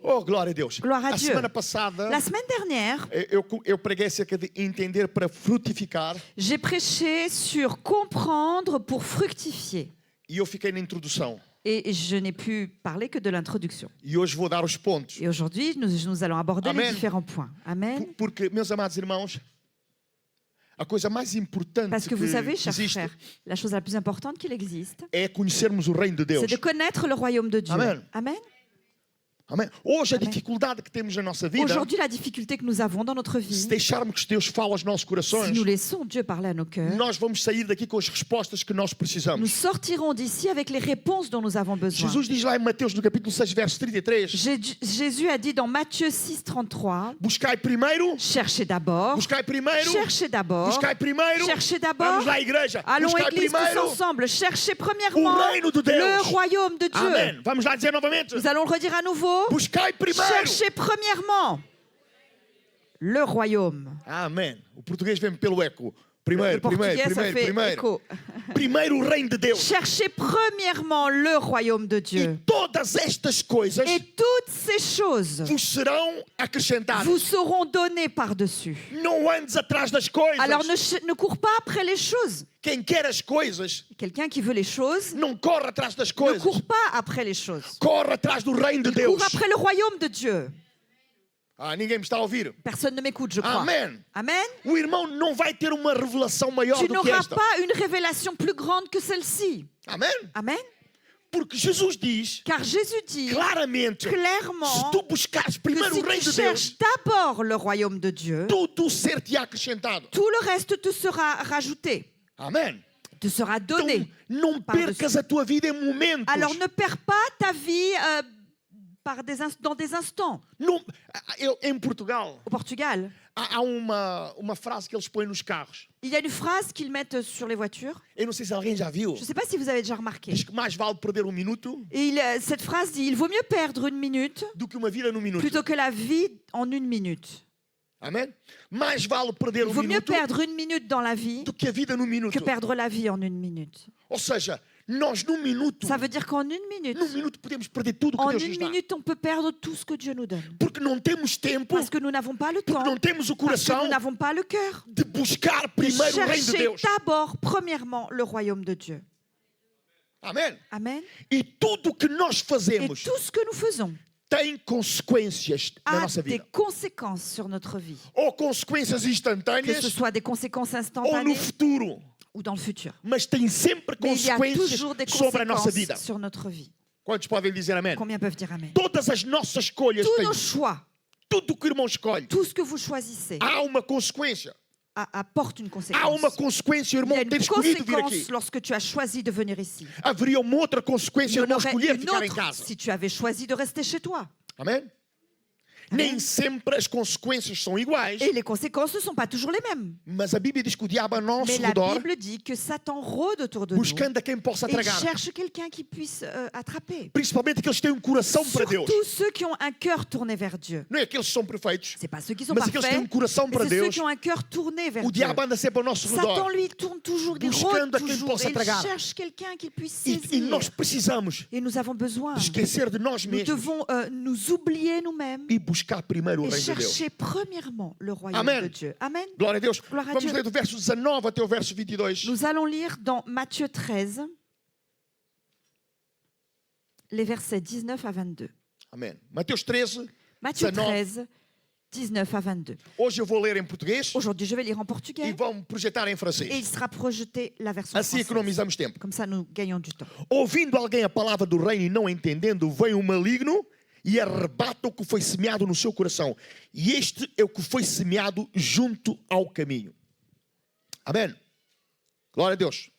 Oh, glória a Deus. Gloire à A Dieu. semana passada, La semaine dernière, eu preguei acerca de entender para frutificar j'ai prêché sur comprendre pour fructifier. e eu fiquei na introdução. Et je n'ai pu parler que de l'introduction. E hoje vou dar os pontos. Et aujourd'hui, nous allons aborder Amen. les différents points. Amen. Porque, meus amados irmãos, a coisa mais importante Parce que vous savez, que chers existe frères, la chose la plus importante qu'il existe, é conhecermos o reino de Deus. c'est de connaître le royaume de Dieu. Amen. Amen. Amém? Hoje a Amém. dificuldade que temos na nossa vida, Aujourd'hui, la difficulté que nous avons dans notre se vie, deixarmos que Deus fale aos nossos si corações, nous laissons Dieu parler à nos cœurs, nós vamos sair daqui com as respostas que nós nous precisamos. sortirons d'ici avec les réponses dont nous avons besoin. Jesus diz lá em Mateus, no capítulo 6, verso 33, Jésus a dit dans Matthieu 6, 33, buscai primeiro, cherchez d'abord, buscai primeiro, cherchez d'abord, buscai primeiro, cherchez d'abord. vamos lá igreja, Allons buscai Église tous primeiro, ensemble, cherchez o premièrement reino de Deus. le royaume de Dieu. Amém. Vamos lá dizer novamente, Nous allons le redire à nouveau. buscai primeiro. Cherchez premièrement le royaume. Amém. O português vem pelo eco. Le Primeiro, portugais, primeiro, ça primeiro, fait primeiro. écho. Primeiro o reino de Deus. Cherchez premièrement le royaume de E Dieu. todas estas coisas Et toutes ces choses vos serão acrescentadas. vous seront données par-dessus. Não andes atrás das coisas. Alors ne cours pas après les choses. Quem quer as coisas Quelqu'un qui veut les choses não corre atrás das ne coisas. court pas après les choses. Corre atrás do reino de Il Deus. court après le royaume de Dieu. Ah, ninguém me está a ouvir. Personne ne m'écoute, je crois. Amém. Amen. O irmão não vai ter uma revelação maior Tu do que n'auras esta. pas une révélation plus grande que celle-ci. Amém? Amen. Porque Jesus diz Car Jésus dit claramente, se clairement tu buscares que primeiro si o reino tu de cherches Deus, d'abord le royaume de Dieu, tudo ser-te acrescentado. tout le reste te sera rajouté, Amém? te sera Então, donné. não percas a tua vida em momentos. Alors ne perds pas ta vie dans des instants. Não, em Portugal, Au Portugal, há uma frase que eles põem nos carros. il y a une phrase qu'ils mettent sur les voitures. Eu não sei se alguém já viu. Je ne sais pas si vous avez déjà remarqué. Diz que mais vale perder um minuto Et cette phrase dit, il vaut mieux perdre une minute do que uma vida num minuto. plutôt que la vie en une minute. Amém? Mais vale perder Il um vaut mieux minuto perdre une minute dans la vie do que a vida num minuto. que perdre la vie en une minute. Ou seja, nós num minuto, Ça veut dire qu'en une minute, podemos perder tudo o que en Deus une nos dá. minute, on peut perdre tout ce que Dieu nous donne. Porque não temos tempo, Parce que nous n'avons pas le porque temps, não temos o parce que coração nous n'avons pas le cœur. de buscar De primeiro o reino de chercher Deus. d'abord, premièrement, le royaume de Dieu. Amém? Amen. E tudo o que nós Et fazemos tout ce que nous faisons tem consequências na a nossa des vida. conséquences sur notre vie. Ou consequências Que ce instantâneas soit des conséquences ou no instantanées futuro. ou dans le futur. Mas tem sempre Mais il y a consequências toujours des sobre a nossa vida. conséquences sur notre vie. Quantos podem dizer amém? Combien peuvent dire Amen? Todas as nossas escolhas Tous têm. nos choix, Tudo o que o irmão escolhe. tout ce que vous choisissez Há uma consequência. apporte une conséquence. Há uma consequência, o Il y a irmão une ter escolhido vir aqui. conséquence lorsque tu as choisi de venir ici. Haveria uma outra Il consequência, y o en irmão aurait escolher une ficar em autre casa. si tu avais choisi de rester chez toi. Amém? Nem sempre as consequências são iguais. Et les conséquences ne sont pas toujours les mêmes. Mas a Bíblia diz que o diabo a nosso Mais la redor, Bible dit que Satan rôde autour de nous. buscando a quem possa Et il tragar. cherche quelqu'un qui puisse attraper. Principalmente aqueles que têm um coração para Deus. Surtout ceux qui ont un cœur tourné vers Dieu. Não é aqueles que são perfeitos, C'est pas ceux qui sont mas aqueles que têm parfaits, um coração mais para c'est ceux Deus. qui ont un cœur tourné vers O Dieu. diabo anda sempre ao nosso Satan, redor. lui, il tourne toujours, il Buscando rôde a quem toujours. possa Et il tragar. cherche quelqu'un qu'il puisse E saisir. nós precisamos Et nous avons besoin. de esquecer de nós Nous mesmos devons nous oublier nous-mêmes e buscar primeiro o et reino de Deus. chercher premièrement le royaume Amen. de Dieu. Amen. Glória a Deus. Glória a Vamos Deus. ler do verso 19 até o verso 22. Nous allons lire dans Matthieu 13, les versets 19 à 22. Amém. Mateus 13. Matthieu 19. 13, 19 à 22. Hoje eu vou ler em português Aujourd'hui, je vais lire en e portugais vamos projetar em et francês. il sera projeté la version Assim française. economizamos tempo. Comme ça, nous gagnons du temps. Ouvindo alguém a palavra do reino e não entendendo, vem o maligno e arrebata o que foi semeado no seu coração. E este é o que foi semeado junto ao caminho. Amém. Glória a Deus.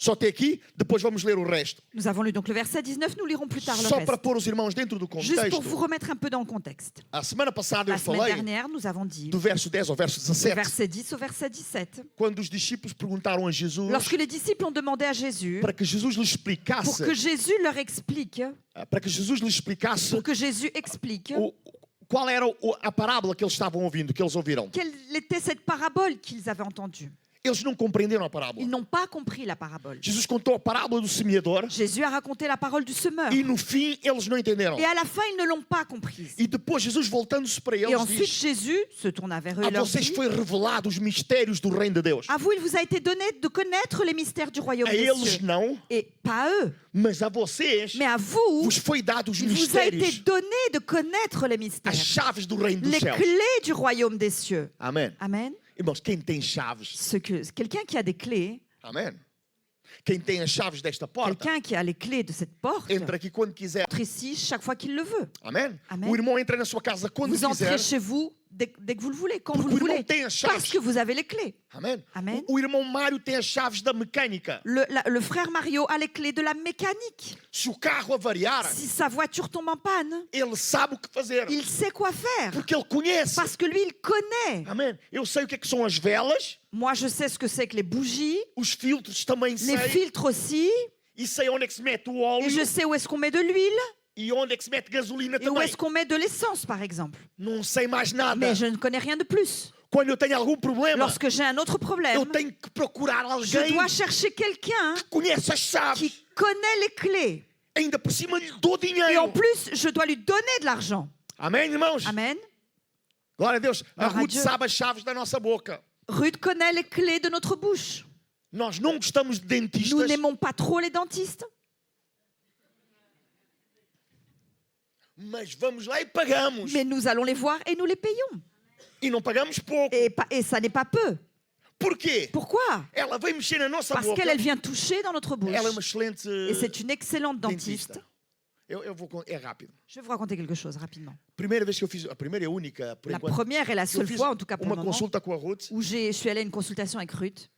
Só até aqui, depois vamos ler o resto. Nous avons lu donc le verset 19, nous lirons plus tard le Só para reste. pôr os irmãos dentro do Juste pour contexto. vous remettre un peu dans le contexte. A semana passada La eu semaine falei dernière, nous avons dit, do verso 10 ao verso du 17, verset 10 au verset 17, quando os discípulos perguntaram a Jesus lorsque les disciples ont demandé à Jésus, para que Jesus lhes pour explicasse, que Jésus leur explique, para que Jesus lhes explicasse pour que Jésus explique qual era a parábola que eles estavam ouvindo, que eles ouviram. quelle était cette parabole qu'ils avaient entendue. Eles não compreenderam a parábola. Ils n'ont pas compris la parabole. Jesus contou a parábola do semeador Jésus a raconté la parole du semeur. e no fim eles não entenderam. Et à la fin, ils ne l'ont pas comprise. E depois Jesus voltando-se para Et eles ensuite, diz: Jésus se tourna vers eux a et leur vocês dit, foi revelado os mistérios do reino de Deus. à vous, il vous a été donné de connaître les mystères du royaume A des eles cieux. não, Et pas à eux, mas a vocês mais à vous, vos foi dado os il vous a été mistérios, donné de connaître les as mystères, chaves do reino dos les céus. clés du royaume des cieux. Amém. Amen. Irmãos, quem tem chaves? Quelqu'un qui a des clés, Amém. Quem tem as chaves desta porta, quelqu'un qui a les clés de cette porte, entra aqui quando quiser. entre ici chaque fois qu'il le veut. Amém. Amém. O irmão entra na sua casa quando Vous entrez quiser. chez vous dès que vous le voulez, quand vous Porque le o irmão voulez, tem as parce chaves. que vous avez les clés. Amém. Amém. O irmão Mário tem as chaves da mecânica. Le frère Mario a les clés de la mécanique. Se o carro avariar, Si sa voiture tombe en panne, ele sabe o que fazer. il sait quoi faire. Porque ele conhece. Parce que lui, il connaît. Amém. Eu sei o que são as velas, Moi, je sais ce que c'est que les bougies, os filtros também les sei. filtres aussi. E sei onde é que se mete o Et óleo je sais où est-ce qu'on met de l'huile e onde é que se mete gasolina et où também. est-ce qu'on met de l'essence, par exemple. Não sei mais nada. Mais je ne connais rien de plus. Quando eu tenho algum problema, Lorsque j'ai un autre eu problème, tenho que procurar je alguém dois chercher quelqu'un que conhece as chaves. qui connaît les clés. Ainda por cima lhe dou Et dinheiro. en plus, je dois lui donner de l'argent. Amém, irmãos? Amen. Glória a Deus. A Glória a Ruth Deus. sabe as chaves da nossa boca. Ruth connaît les clés de notre bouche. Nós não gostamos de Nous dentistas, n'aimons pas trop les dentistes, mas vamos lá e pagamos. mais nous allons les voir et nous les payons. E não pagamos pouco. Et ça n'est pas peu. Por quê? Pourquoi? Ela vem mexer na nossa Parce boca. qu'elle vient toucher dans notre bouche. Ela é uma excelente Et c'est une excellente dentiste. dentista. É rápido. Je vais vous raconter quelque chose rapidement. Primeira vez que eu fiz, a primeira e única, por La enquanto, première et la que eu seule fiz fois, en tout cas pour le uma moment, consulta com a Ruth. où je suis allée à une consultation avec Ruth.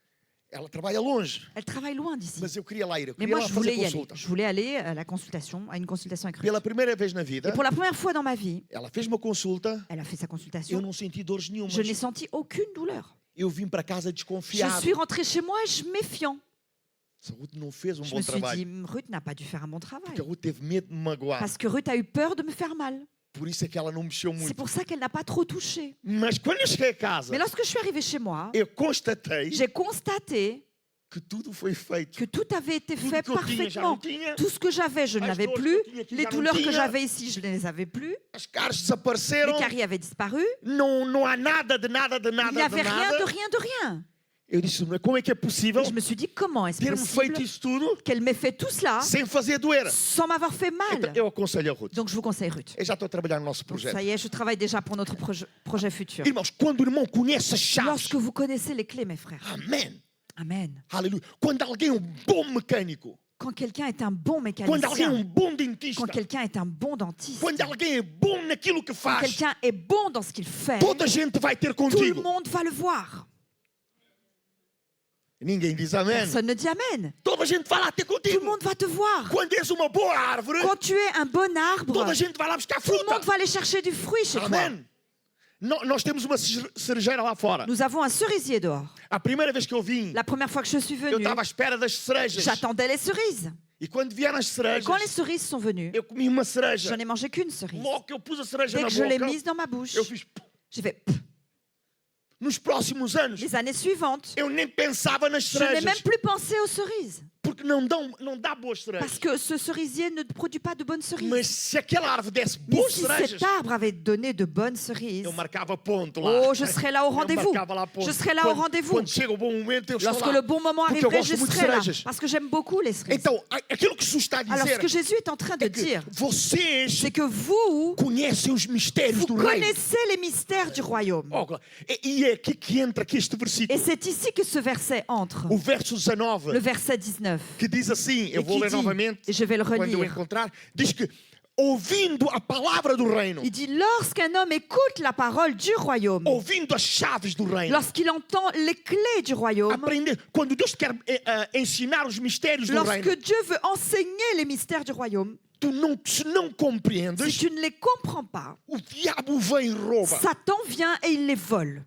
Ela trabalha longe, Elle travaille loin d'ici. mas eu queria lá ir. Eu Mais queria moi, lá je fazer voulais y aller. consulta. Je voulais aller à la consultation, à une consultation avec Ruth. Pela primeira vez na vida, Et pour la première fois dans ma vie, ela fez uma consulta. elle a fait sa Eu consultation. não senti dores nenhumas. Je n'ai senti aucune douleur. Eu vim para casa Je desconfiado. suis rentrée chez moi méfiant. A Ruth não fez Je bom me suis trabalho. dit, Ruth n'a pas dû faire un bon travail. Porque a Ruth teve medo de me magoar. Parce que Ruth a eu peur de me faire mal. Por isso é que ela não mexeu C'est muito. pour ça qu'elle n'a pas trop touché. Mas quando eu cheguei a casa, Mais lorsque je suis arrivée chez moi, eu constatei j'ai constaté que tudo foi feito. que tout avait été Tudo fait que eu tinha, já não parfaitement. tinha. Tout ce que j'avais, je ne As l'avais dores plus. que eu tinha aqui Les já não douleurs que tinha. j'avais ici, je ne les avais plus. As caras Les desapareceram. caries avaient disparu. Não há nada de nada de Il nada n'y de avait rien de nada. rien de rien. Eu disse, mas como é que é possível Et je me suis dit, comment est-ce ter-me feito possible isso tudo qu'elle m'ait fait tout cela sem fazer doer? sans m'avoir fait Então, mal? eu aconselho a Ruth. Donc je vous conseille Ruth. Eu já estou a trabalhar no nosso Donc, projeto. ça y est, je travaille déjà pour notre projet futur. Irmãos, quando o irmão conhece as chaves, Lorsque vous connaissez les clés, mes frères. amém, Amen. aleluia. Quando alguém é um bom mecânico, Quand quelqu'un est un bon quando alguém é mécanicien, bom dentista, quand quelqu'un est un bon dentiste, quando alguém é bom naquilo que quand faz, quelqu'un est bon dans ce qu'il fait, toda a gente vai ter tout le contigo. monde va le voir. Ninguém diz amém. Personne ne dit Amen. Toda a gente vai lá ter Tout le contigo. monde va te voir. Quando és uma boa árvore, Quand tu es un bon arbre, toda a gente vai lá buscar tout le fruta. monde va aller chercher du fruit chez toi. Amém. Nós temos uma cerejeira lá fora. Nous avons un cerisier dehors. A primeira vez que eu vim, La première fois que je suis eu venue, estava à espera das cerejas. j'attendais les cerises. E quando vieram as Et cerejas, quand les cerises sont venues, eu comi uma cereja. j'en ai mangé qu'une cerise. Logo que eu pus a cereja Dès na que je l'ai boca, mise dans ma bouche, eu fiz... j'ai fait Nos próximos anos, les années suivantes. eu nem pensava nas Je n'ai même cerejas. plus pensé aux cerises. Porque não dá boas cerejas. Parce que ce cerisier ne produit pas de bonnes cerises. Mas se aquela árvore desse Mais boas si cerejas, cet arbre avait donné de bonnes cerises, eu marcava ponto lá. oh, je serais là au Eu rendez-vous. marcava lá ponto. Je serais là au Quando- rendez-vous. Quando chega o bom momento, eu estou Lorsque lá. le bon moment Porque eu arriverait, gosto je muito de serai là. cerejas. Parce que j'aime beaucoup les cerises. Então, aquilo que Jesus está a Alors, ce dizer que Jésus est en train de é que dire, vocês c'est que vous, conhecem os mistérios vous do reino. connaissez les mystères du royaume. Oh, e é aqui que entra aqui este versículo. Et c'est ici que ce verset entre. O verso 19, Le verset 19. que diz assim, eu Et vou qui ler dit, novamente, et je vais le quando eu relire. encontrar, diz que ouvindo a palavra do reino, Il dit, lorsqu'un homme écoute la parole du royaume, ouvindo as chaves do reino, lorsqu'il entend les clés du royaume, aprender, quando Deus quer ensinar os mistérios do reino, lorsque Dieu veut enseigner les mystères du royaume, se não compreendes, si tu ne les comprends pas, o diabo vem e rouba. Satan vient et il les vole.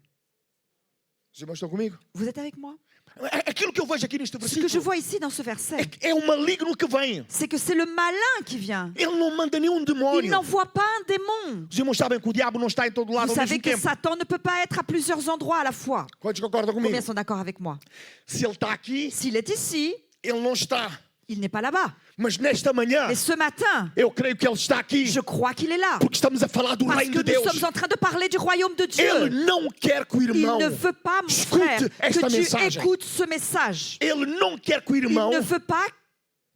Os irmãos estão comigo? Vous êtes avec moi? Aquilo que eu vejo aqui neste Ce que je versículo vois ici dans ce verset, é o maligno que vem. c'est que c'est le malin qui vient. Ele não manda nenhum Il demônio. n'envoie pas un démon. Os irmãos sabem que o diabo não está em todo lado Vous ao savez mesmo que tempo. Satan ne peut pas être à plusieurs endroits à la fois. Quantos concordam comigo? Combien sont d'accord avec moi? Se ele está aqui, S'il est ici, ele não está. il n'est pas là-bas. Mas nesta manhã, Mais ce matin, eu creio que ele está aqui. je crois qu'il est là. Porque estamos a falar do Parce reino que de nous Deus. sommes en train de parler du royaume de Ele Dieu. não quer que o Il irmão ne veut pas, mon escute frère, esta que tu mensagem. écoutes ce message. Ele não quer que o Il irmão, ne veut pas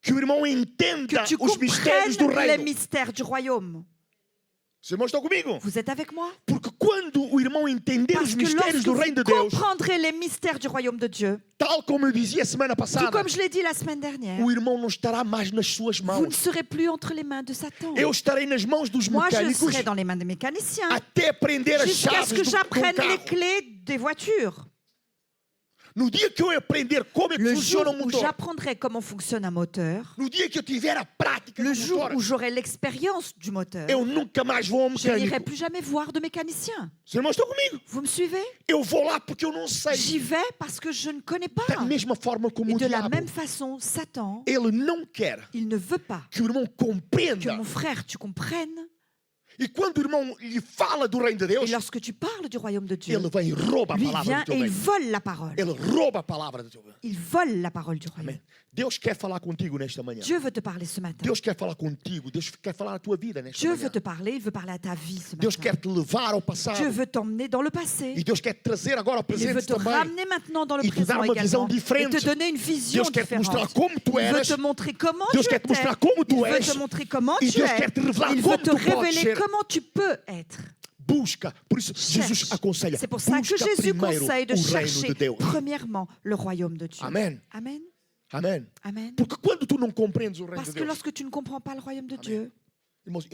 que o irmão que entenda tu os mistérios do comprennes les reino. mystères du royaume. Os irmãos estão comigo? Vous êtes avec moi? Porque quando o irmão entender Parce os que mistérios lorsque do vous reino de Deus, comprendrez les mystères du royaume de Dieu, tal como eu dizia semana tout passada, comme je l'ai dit la semaine dernière, o irmão não estará mais nas suas vous mãos. ne serez plus entre les mains de Satan. Eu estarei nas mãos dos Moi, je mecânicos serai dans les mains des mécaniciens até aprender as jusqu'à ce chaves que do j'apprenne les carro. clés des voitures. No dia que eu aprender como é que Le funciona jour o où motor, j'apprendrai comment fonctionne un moteur, no dia que eu tiver a prática le do jour motor, où j'aurai l'expérience du moteur, eu nunca mais vou ao je n'irai mecânico. plus jamais voir de mécanicien. Os irmãos estão comigo? Vous me suivez? Eu vou lá porque eu não sei. J'y vais parce que je ne connais pas. Da mesma forma como Et o de la diabo, même façon, Satan, ele não quer il ne veut pas que o irmão que compreenda. mon frère, tu comprennes. E quando o irmão lhe fala do reino de Et Deus, lorsque tu parles du royaume de Dieu, ele vem e rouba a lui palavra vient do teu et il reino. vole la parole. Ele rouba a palavra do teu reino. Il vole la parole du royaume. Amém. Deus quer falar contigo nesta manhã. Dieu veut te parler ce matin. Deus quer falar contigo. Deus quer falar à tua vida nesta Dieu manhã. veut te parler, il veut parler à ta vie ce Deus matin. quer te levar ao passado. Dieu veut t'emmener dans le passé. E Deus quer te trazer agora ao Il veut presente te também. ramener maintenant dans le E te dar présent uma visão également. Et diferente. te donner une vision Deus quer te mostrar différente. como tu Il veut eras. te montrer comment Deus tu quer te étais. mostrar como tu Il veut és. te montrer comment E tu Deus es. quer te revelar Il como veut te tu podes révéler ser. comment tu peux être. Busca. Por isso, Cherche. Jesus aconselha. C'est pour ça que Busca Jésus primeiro conseille de o reino chercher de Deus. premièrement le royaume de Dieu. Amen. Amen. Amém. Amen. Porque quando tu não compreendes o reino Parce de que Deus, lorsque tu ne comprends pas le royaume de Dieu, irmãos,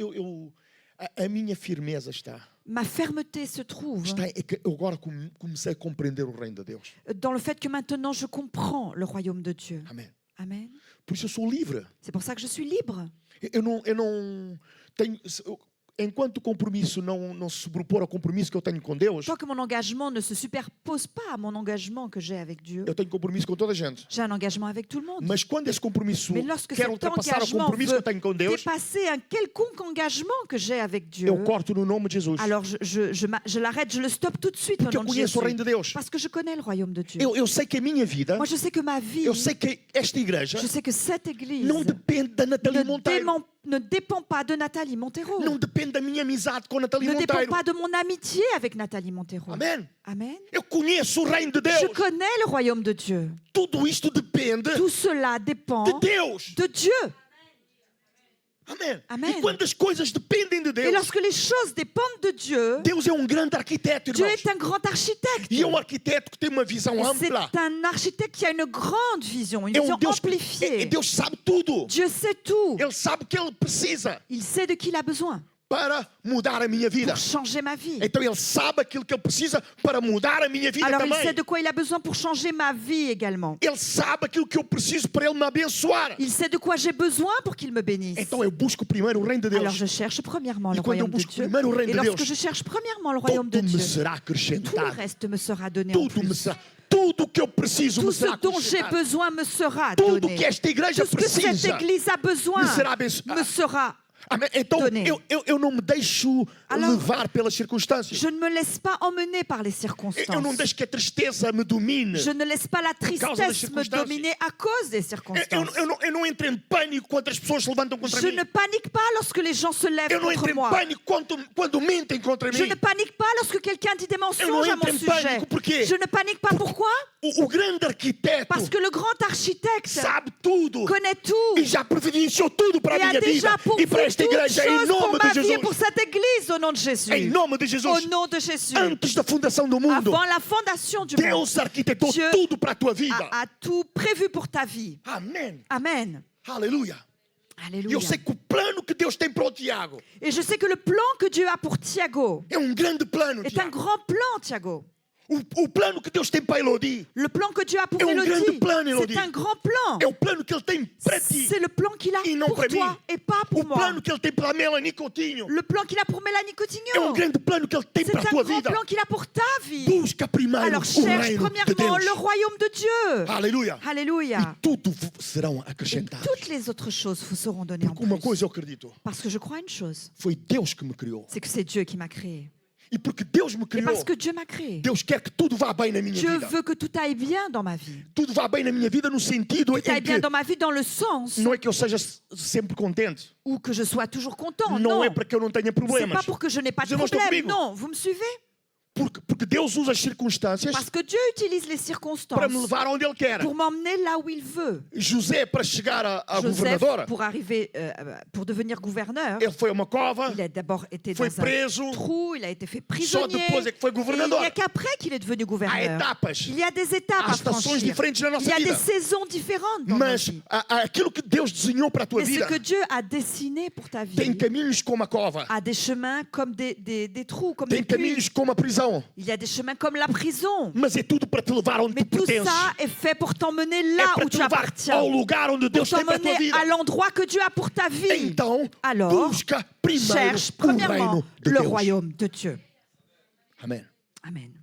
a minha firmeza está ma fermeté se trouve é que eu agora comecei a compreender o reino de Deus. dans le fait que maintenant je comprends le royaume de Dieu. Amém. Amen. Por isso eu sou livre. C'est pour ça que je suis libre. Eu não tenho. Enquanto o compromisso não se sobrepor ao compromisso que eu tenho com Deus, Tant que mon engagement ne se superpose pas à mon engagement que j'ai avec Dieu, eu tenho compromisso com toda a gente. j'ai un engagement avec tout le monde. Mas quando esse compromisso Mais lorsque quer cet ultrapassar o engagement compromisso que eu veut tenho com Deus, dépasser un quelconque engagement que j'ai avec Dieu, eu corto no nome de Jesus. alors je l'arrête, je le stoppe tout de suite au Porque eu nom de conheço Jésus. o reino de Deus. Parce que je connais le royaume de Dieu. Eu sei que a minha vida, Moi, je sais que ma vie, eu sei que esta igreja je sais que cette église não depende da Nathalie Monteiro. ne dépend pas de Nathalie Montero. Não depende da minha amizade com a Nathalie Ne dépend Monteiro. pas de mon amitié avec Nathalie Montero. Amém. Amen. Eu conheço o reino de Deus. Je connais le royaume de Dieu. Tudo isto depende Tout cela dépend de Deus. de Dieu. Amém. Amém. E quando as coisas dependem de Et Deus, lorsque les choses dépendent de Dieu, Deus é um grande arquiteto, Dieu irmãos. est un grand architecte. E é um arquiteto que tem uma visão C'est ampla. un architecte qui a une grande vision, une É vision um Deus, amplifiée. Deus sabe tudo. Dieu sait tout. Ele sabe o que ele precisa Il sait de qui il a besoin para mudar a minha vida. pour changer ma vie. Então ele sabe aquilo que ele precisa para mudar a minha vida Alors il também. sait de quoi il a besoin pour changer ma vie également. Ele sabe aquilo que eu preciso para ele me abençoar. Il sait de quoi j'ai besoin pour qu'il me bénisse. Então eu busco primeiro o reino de Deus. Alors je cherche premièrement E le quando eu royaume de busco Dieu. primeiro o reino Et de lorsque Deus, je cherche premièrement le royaume de tudo me Dieu, será tout le acrescentado. reste me sera donné en Tudo me plus. será. Tudo que eu preciso Tout me ce será dont j'ai acrescentado. besoin me sera Tudo donné. que esta igreja Tout ce que cette precisa église a besoin me será abençoado. me sera. Amém? Então donné. eu não me deixo Alors, levar pelas circunstâncias. Je ne me laisse pas emmener par les Eu não circonstances. deixo que a tristeza me domine. Je ne laisse pas la causa das tristesse me circonstances. dominer à cause des circonstances. Eu não entro em pânico quando as pessoas se levantam contra Je mim. ne panique pas lorsque les gens se lèvent Eu não entro contre em moi. pânico quando mentem contra Je mim. ne panique pas lorsque quelqu'un dit des Eu não mensonges à entro mon em sujet. pânico porque Je ne panique pas. Pourquoi? o grande arquiteto Parce que le grand architecte sabe tudo connaît tout e já providenciou tudo para et a a minha vida déjà e pourvu para esta toutes igreja, em choses pour nome ma de vie et Jesus. pour cette église au nom de Jésus. Em nome de Jesus. Au nom de Jésus. Antes da fundação do mundo, Avant la fondation du monde, Deus arquitetou Dieu tudo para a tua vida. a tout prévu pour ta vie. Amém. Amen. Aleluia. E Alléluia. eu sei que o plano que Deus tem para o Tiago Et je sais que le plan que Dieu a pour Thiago é um grande plano, est un Tiago. grand plan, Thiago. O plano que Deus tem para Elodie Le plan que Dieu a pour É um grande Élodie, plano, Élodie. c'est un grand plan. é o plano que Ele tem para ti. C'est le plan qu'il a E não pour para toi mim. et pas O pour moi. plano que Ele tem para a Melanie Coutinho Le plan qu'il a pour Mélanie é Coutinho, grande plano que Ele tem c'est para a un tua grand vida. plan qu'il a pour ta vie. Busca primeiro Alors o cherche reino de premièrement Deus. le royaume de Dieu. Aleluia. Alléluia. E tudo serão Et acrescentados. toutes les autres choses vous seront données en Porque uma plus. coisa eu acredito. Parce que je crois une chose, Foi Deus que me criou. c'est que c'est Dieu qui m'a créé. E porque Deus me Et criou, parce que Dieu m'a créé, Deus quer que tudo vá bem na minha Dieu vida. veut que tout aille bien dans ma vie. Tudo vá bem na minha vida no sentido Tout em aille bien que dans ma vie dans le sens não é que eu seja sempre contente. où que je sois toujours content. Não Non, é para que eu não tenha c'est pas problemas. pour que je n'ai pas de Vous irmãos estão problème. comigo? Non, vous me suivez? Porque Deus usa as circunstâncias Parce que Dieu utilise les para circonstances me levar onde Ele quer. pour m'emmener là où il veut. José, para chegar à Joseph, governadora, pour arriver, pour devenir gouverneur, ele foi a uma cova, il a d'abord été foi dans un preso. trou, il a été fait Só prisonnier. depois é que foi Et il n'y governador. a qu'après qu'il est devenu Há gouverneur. etapas, Il y a des étapes há à estações franchir. diferentes na Il y nossa a des vida. saisons différentes dans Mas nos vies. aquilo que Deus desenhou para a tua Mais ce vida que Dieu a dessiné pour ta tem vie caminhos como a cova, a des chemins comme des trous, comme tem des puits. caminhos como a prisão. Il y a des chemins comme la prison. Mas é tudo para te levar onde Mais tu tout pertences. ça est fait pour t'emmener É là para où te tu levar appartiens. ao lugar onde Pour Deus tem para a tua t'emmener vida. à l'endroit que Dieu a pour ta vie. Então, Alors, busca primeiro cherche o reino premièrement de le Deus. royaume de Dieu. Amém. Amen.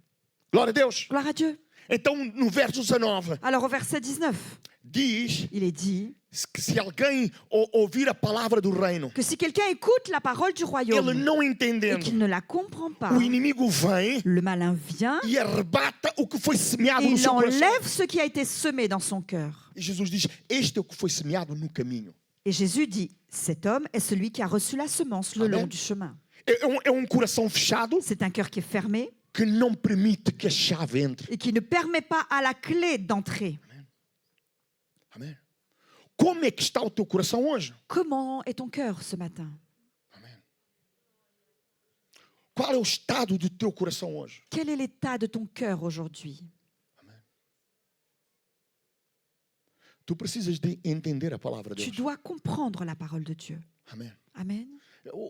Glória a Deus. Gloire à Dieu. Então, no verso 19, Alors au verset 19, diz il est dit que se alguém ouvir a palavra do reino, que si quelqu'un écoute la parole du ele royaume não et entendendo, qu'il ne la comprend pas, o inimigo vem le malin vient e arrebata o que foi semeado et no il seu coração. enlève ce qui a été semé dans son cœur. E Jesus diz: Este é o que foi semeado no caminho. Et Jésus dit, cet homme est celui qui a reçu la semence le Amen. long du chemin. É um coração fechado C'est un cœur qui est fermé que não permite que a chave entre. et qui ne permet pas à la clé d'entrer. Amém. Como é que está o teu coração hoje? Comment est ton cœur ce matin? Amém. Qual é o estado do teu coração hoje? Quel est l'état de ton cœur aujourd'hui? Tu precisas de entender a palavra de Tu Deus. dois comprendre la parole de Dieu. Amém. Amen.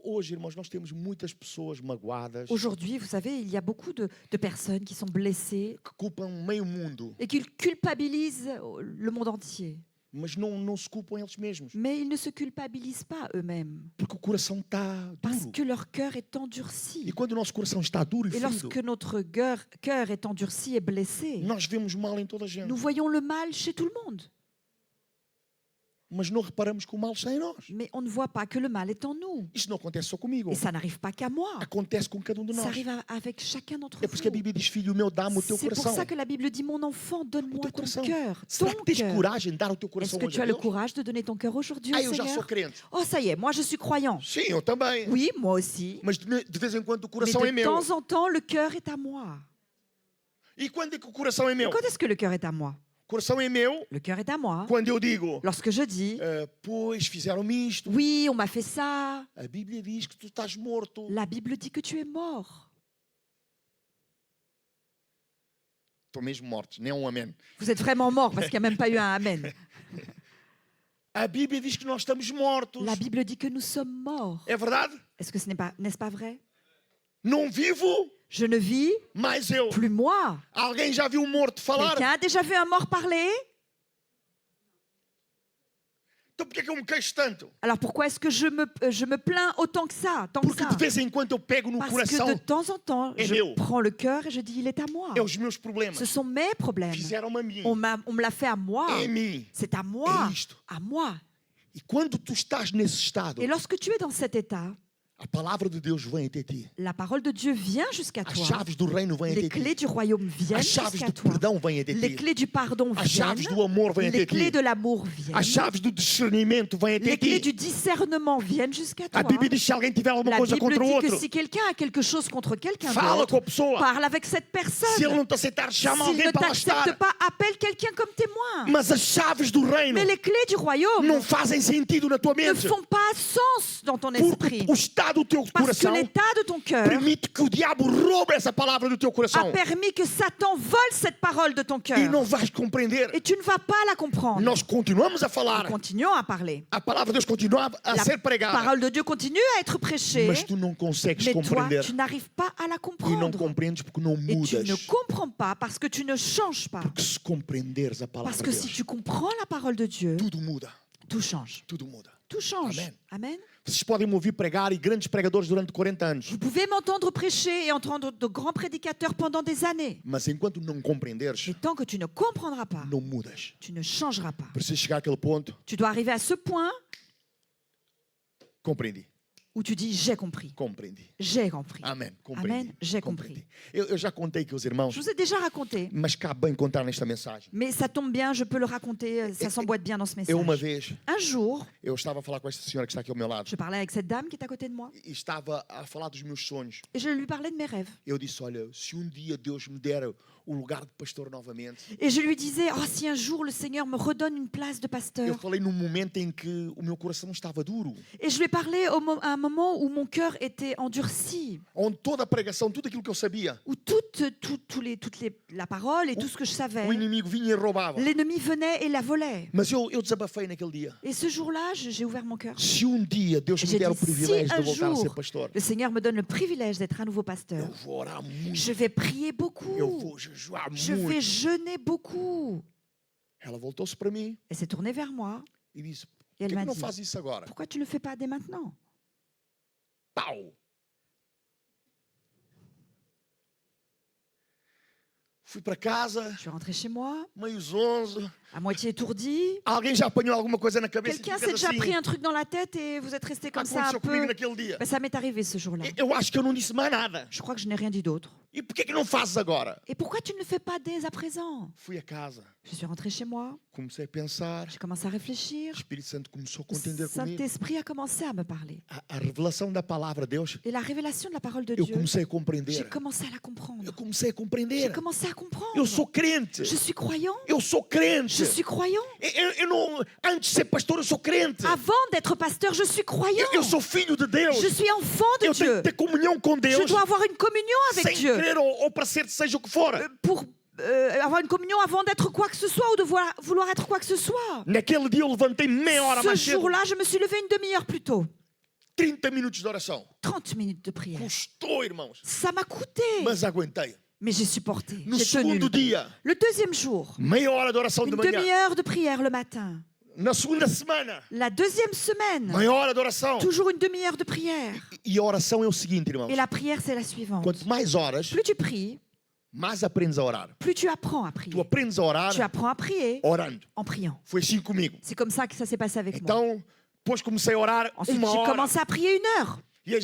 Hoje, irmãos, nós temos muitas pessoas magoadas Aujourd'hui, vous savez, il y a beaucoup de personnes qui sont blessées que culpam meio mundo, et qui culpabilisent le monde entier. mas não se culpam eles mesmos, Mais ils ne se culpabilisent pas eux-mêmes porque o coração está parce duro. que leur cœur est endurci. E quando o nosso coração está duro e Et lorsque ferido, notre cœur est endurci et blessé, nós vemos mal em toda a gente, nous voyons le mal chez tout le monde. mas não reparamos que o mal está em nós. Mais on ne voit pas que le mal est en nous. Isto não acontece só comigo, Et ça n'arrive pas qu'à moi. acontece com cada um de Ça nós. arrive avec chacun d'entre É por isso que a vous. Bíblia diz: Filho meu, dá-me o teu C'est pour coração. ça que la Bible dit, mon enfant, O donne-moi teu ton coração. cœur. Será Ton que tens cœur. coragem de dar o teu Est-ce coração que hoje tu a as le Deus? courage de donner ton cœur aujourd'hui au Ah, eu já sou Seigneur? crente. Oh, ça y est, moi je suis croyant. Sim, eu também. Oui, moi aussi. Mas de vez em quando o Mais coração é de meu. temps en temps, le cœur est à moi. E quando é que o coração é meu? Quand est-ce que le cœur est à moi? O coração é meu Le cœur est à moi quando eu digo: lorsque je dis, Pois fizeram-me isto. oui, on m'a fait ça. A Bíblia diz que tu estás morto. La Bible dit que tu es mort. Estão mesmo mortos, nem um amém. Vous êtes vraiment mort parce qu'il n'y a même pas eu un amen. A Bíblia diz que nós estamos mortos. La Bible dit que nous sommes morts. É verdade? Est-ce que n'est-ce pas vrai? Não vivo, Je ne vis mas eu. plus moi. Alguém já viu um morto falar? Quelqu'un a déjà vu un mort parler? Então por que eu me queixo tanto? Alors pourquoi est-ce que je me plains autant que ça, tant que Porque ça? de vez em quando eu pego no Parce que coração. de temps en temps, É je meu. prends le cœur et je dis, il est à moi. É os meus problemas. Ce sont mes problèmes. Fizeram-me a mim. On me l'a fait à moi. É a mim. C'est à moi. É isto. À moi. E quando tu estás nesse estado, Et lorsque tu es dans cet état, a palavra de Deus vem até ti. la parole de Dieu vient jusqu'à As toi. chaves do reino vêm Les até clés ti. du royaume viennent As chaves jusqu'à do toi. perdão vêm até Les ti. clés du pardon As chaves viennent. do amor vêm até Les ti. clés de l'amour viennent. As chaves do discernimento vêm até Les clés ti. du discernement viennent jusqu'à toi. A Bíblia diz que se alguém tiver alguma La coisa Bible contra o dit que outro, si quelqu'un a quelque chose contre quelqu'un fala d'autre, com a pessoa. parle avec cette personne. Se ele não te aceitar, chama S'il ne alguém para lá t'accepte estar. pas, appelle quelqu'un comme témoin. Mas as chaves do reino Mais les clés du royaume não fazem sentido na tua ne mente. font pas sens dans ton Porque esprit. o estado estado do teu Parce que coração l'état de ton cœur permite que o diabo roube essa palavra do teu a coração. permis que Satan vole cette parole de ton E cœur. não vais compreender. Et tu ne vas pas la comprendre. Nós continuamos a falar. Nous continuons à parler. A palavra de Deus continua a La ser pregada. parole de Dieu continue à être prêchée. Mas tu não consegues Mais toi, compreender. tu n'arrives pas à la E não comprendre. compreendes porque não Et tu ne mudas. comprends pas parce que tu ne changes pas. Porque se compreenderes a palavra Parce de que si Deus, tu comprends la parole de Dieu, tudo muda. tout change. Tudo muda. Tout change. Amen. Amen. Vocês podem me ouvir pregar e grandes pregadores durante 40 anos. Vous pouvez m'entendre prêcher et entendre de grands prédicateurs pendant des années. Mas enquanto não compreenderes, Mais tant que tu ne comprendras pas, não mudas. tu ne changeras pas. Precisas chegar àquele ponto. Tu dois arriver à ce point Compreendi. où tu dis j'ai compris. Compreendi. J'ai compris. Amém. Compreendi. Amen. J'ai Compreendi. compris. Eu já contei que os irmãos, Je vous ai déjà raconté, mas cabe bem contar nesta mensagem. mais ça tombe bien, je peux le raconter, ça s'emboîte bien dans ce Eu uma message. vez, Un jour, eu estava a falar com esta senhora que está aqui ao meu lado je parlais avec cette dame qui est à côté de moi e estava a falar dos meus sonhos. et je lui parlais de mes rêves. Eu disse, olha, se dia Deus me der o lugar de pastor novamente. Et je lui disais, oh, si un jour le Seigneur me redonne une place de Eu pasteur. falei num momento em que o meu coração estava duro, Et je lui ai parlé à un moment où mon cœur était endurci, onde toda a pregação, tudo aquilo que eu sabia, où la parole et tout ce que je savais, o inimigo vinha e roubava. l'ennemi venait et la volait. Mas eu desabafei naquele dia. Et ce jour-là, j'ai ouvert mon cœur. Se dia Deus me J'ai der o dit, privilégio si de un voltar a ser jour pastor, le Seigneur me donne le privilège d'être un nouveau eu pasteur, vou orar muito, je vais prier eu beaucoup, vou jejuar je muito. vais jeûner beaucoup. Ela voltou-se para mim Elle s'est tournée vers moi e disse, et por que elle m'a não dit, faz isso agora? pourquoi tu ne le fais pas dès maintenant? Pau! Fui para casa, Je suis rentrée chez moi, meios 11. à moitié étourdie. Alguém já apanhou alguma coisa na cabeça e Quelqu'un fica s'est déjà assim. pris un truc dans la tête et vous êtes resté comme ça un Aconteceu comigo peu. naquele dia. Ben, ça m'est arrivé ce jour-là. Eu acho que eu não disse mais nada. Je crois que je n'ai rien dit d'autre. E por que não fazes agora? Et pourquoi tu ne le fais pas dès à présent? Fui a casa, Je suis rentrée chez moi, comecei a pensar, j'ai commencé à o réfléchir. Espírito Santo começou a Le contender comigo. Saint-Esprit a commencé à me parler. A revelação da palavra de Deus, Et la révélation de la parole de eu Dieu, comecei a j'ai compreender. commencé à la comprendre. Eu comecei a J'ai compreender. commencé à comprendre. Eu sou crente. Je suis croyant. Eu sou crente. Je suis croyant. Eu não, antes de ser pastor, eu sou crente. Avant d'être pasteur, je suis croyant. Eu sou filho de Deus. Je suis enfant de Eu tenho Dieu. que ter comunhão com Je Deus, dois avoir une communion avec sem Dieu querer ou para ser seja o que for. pour avoir une communion avant d'être quoi que ce soit ou de vouloir être quoi que ce soit. Naquele dia eu levantei meia hora Ce mais cedo. jour-là, je me suis levée une demi-heure plus tôt. 30 minutos de oração. 30 minutes de prière. Custou, irmãos. Ça m'a coûté, Mas aguentei. mais j'ai supporté. No J'ai tenu. segundo dia, Le deuxième jour, meia hora de oração de une manhã. demi-heure de prière le matin. Na segunda semana, La deuxième semaine, meia hora de oração. toujours une demi-heure de prière. E a oração é o seguinte, irmãos. Et la prière, c'est la suivante. Quanto mais horas, Plus tu pries, mais aprendes a orar. plus tu apprends à prier. Tu aprendes a orar Tu apprends à prier orando. en priant. Foi assim comigo. C'est comme ça que ça s'est passé avec moi. Então, depois comecei a orar Ensuite, uma j'ai hora. commencé à prier 1 heure. E aí,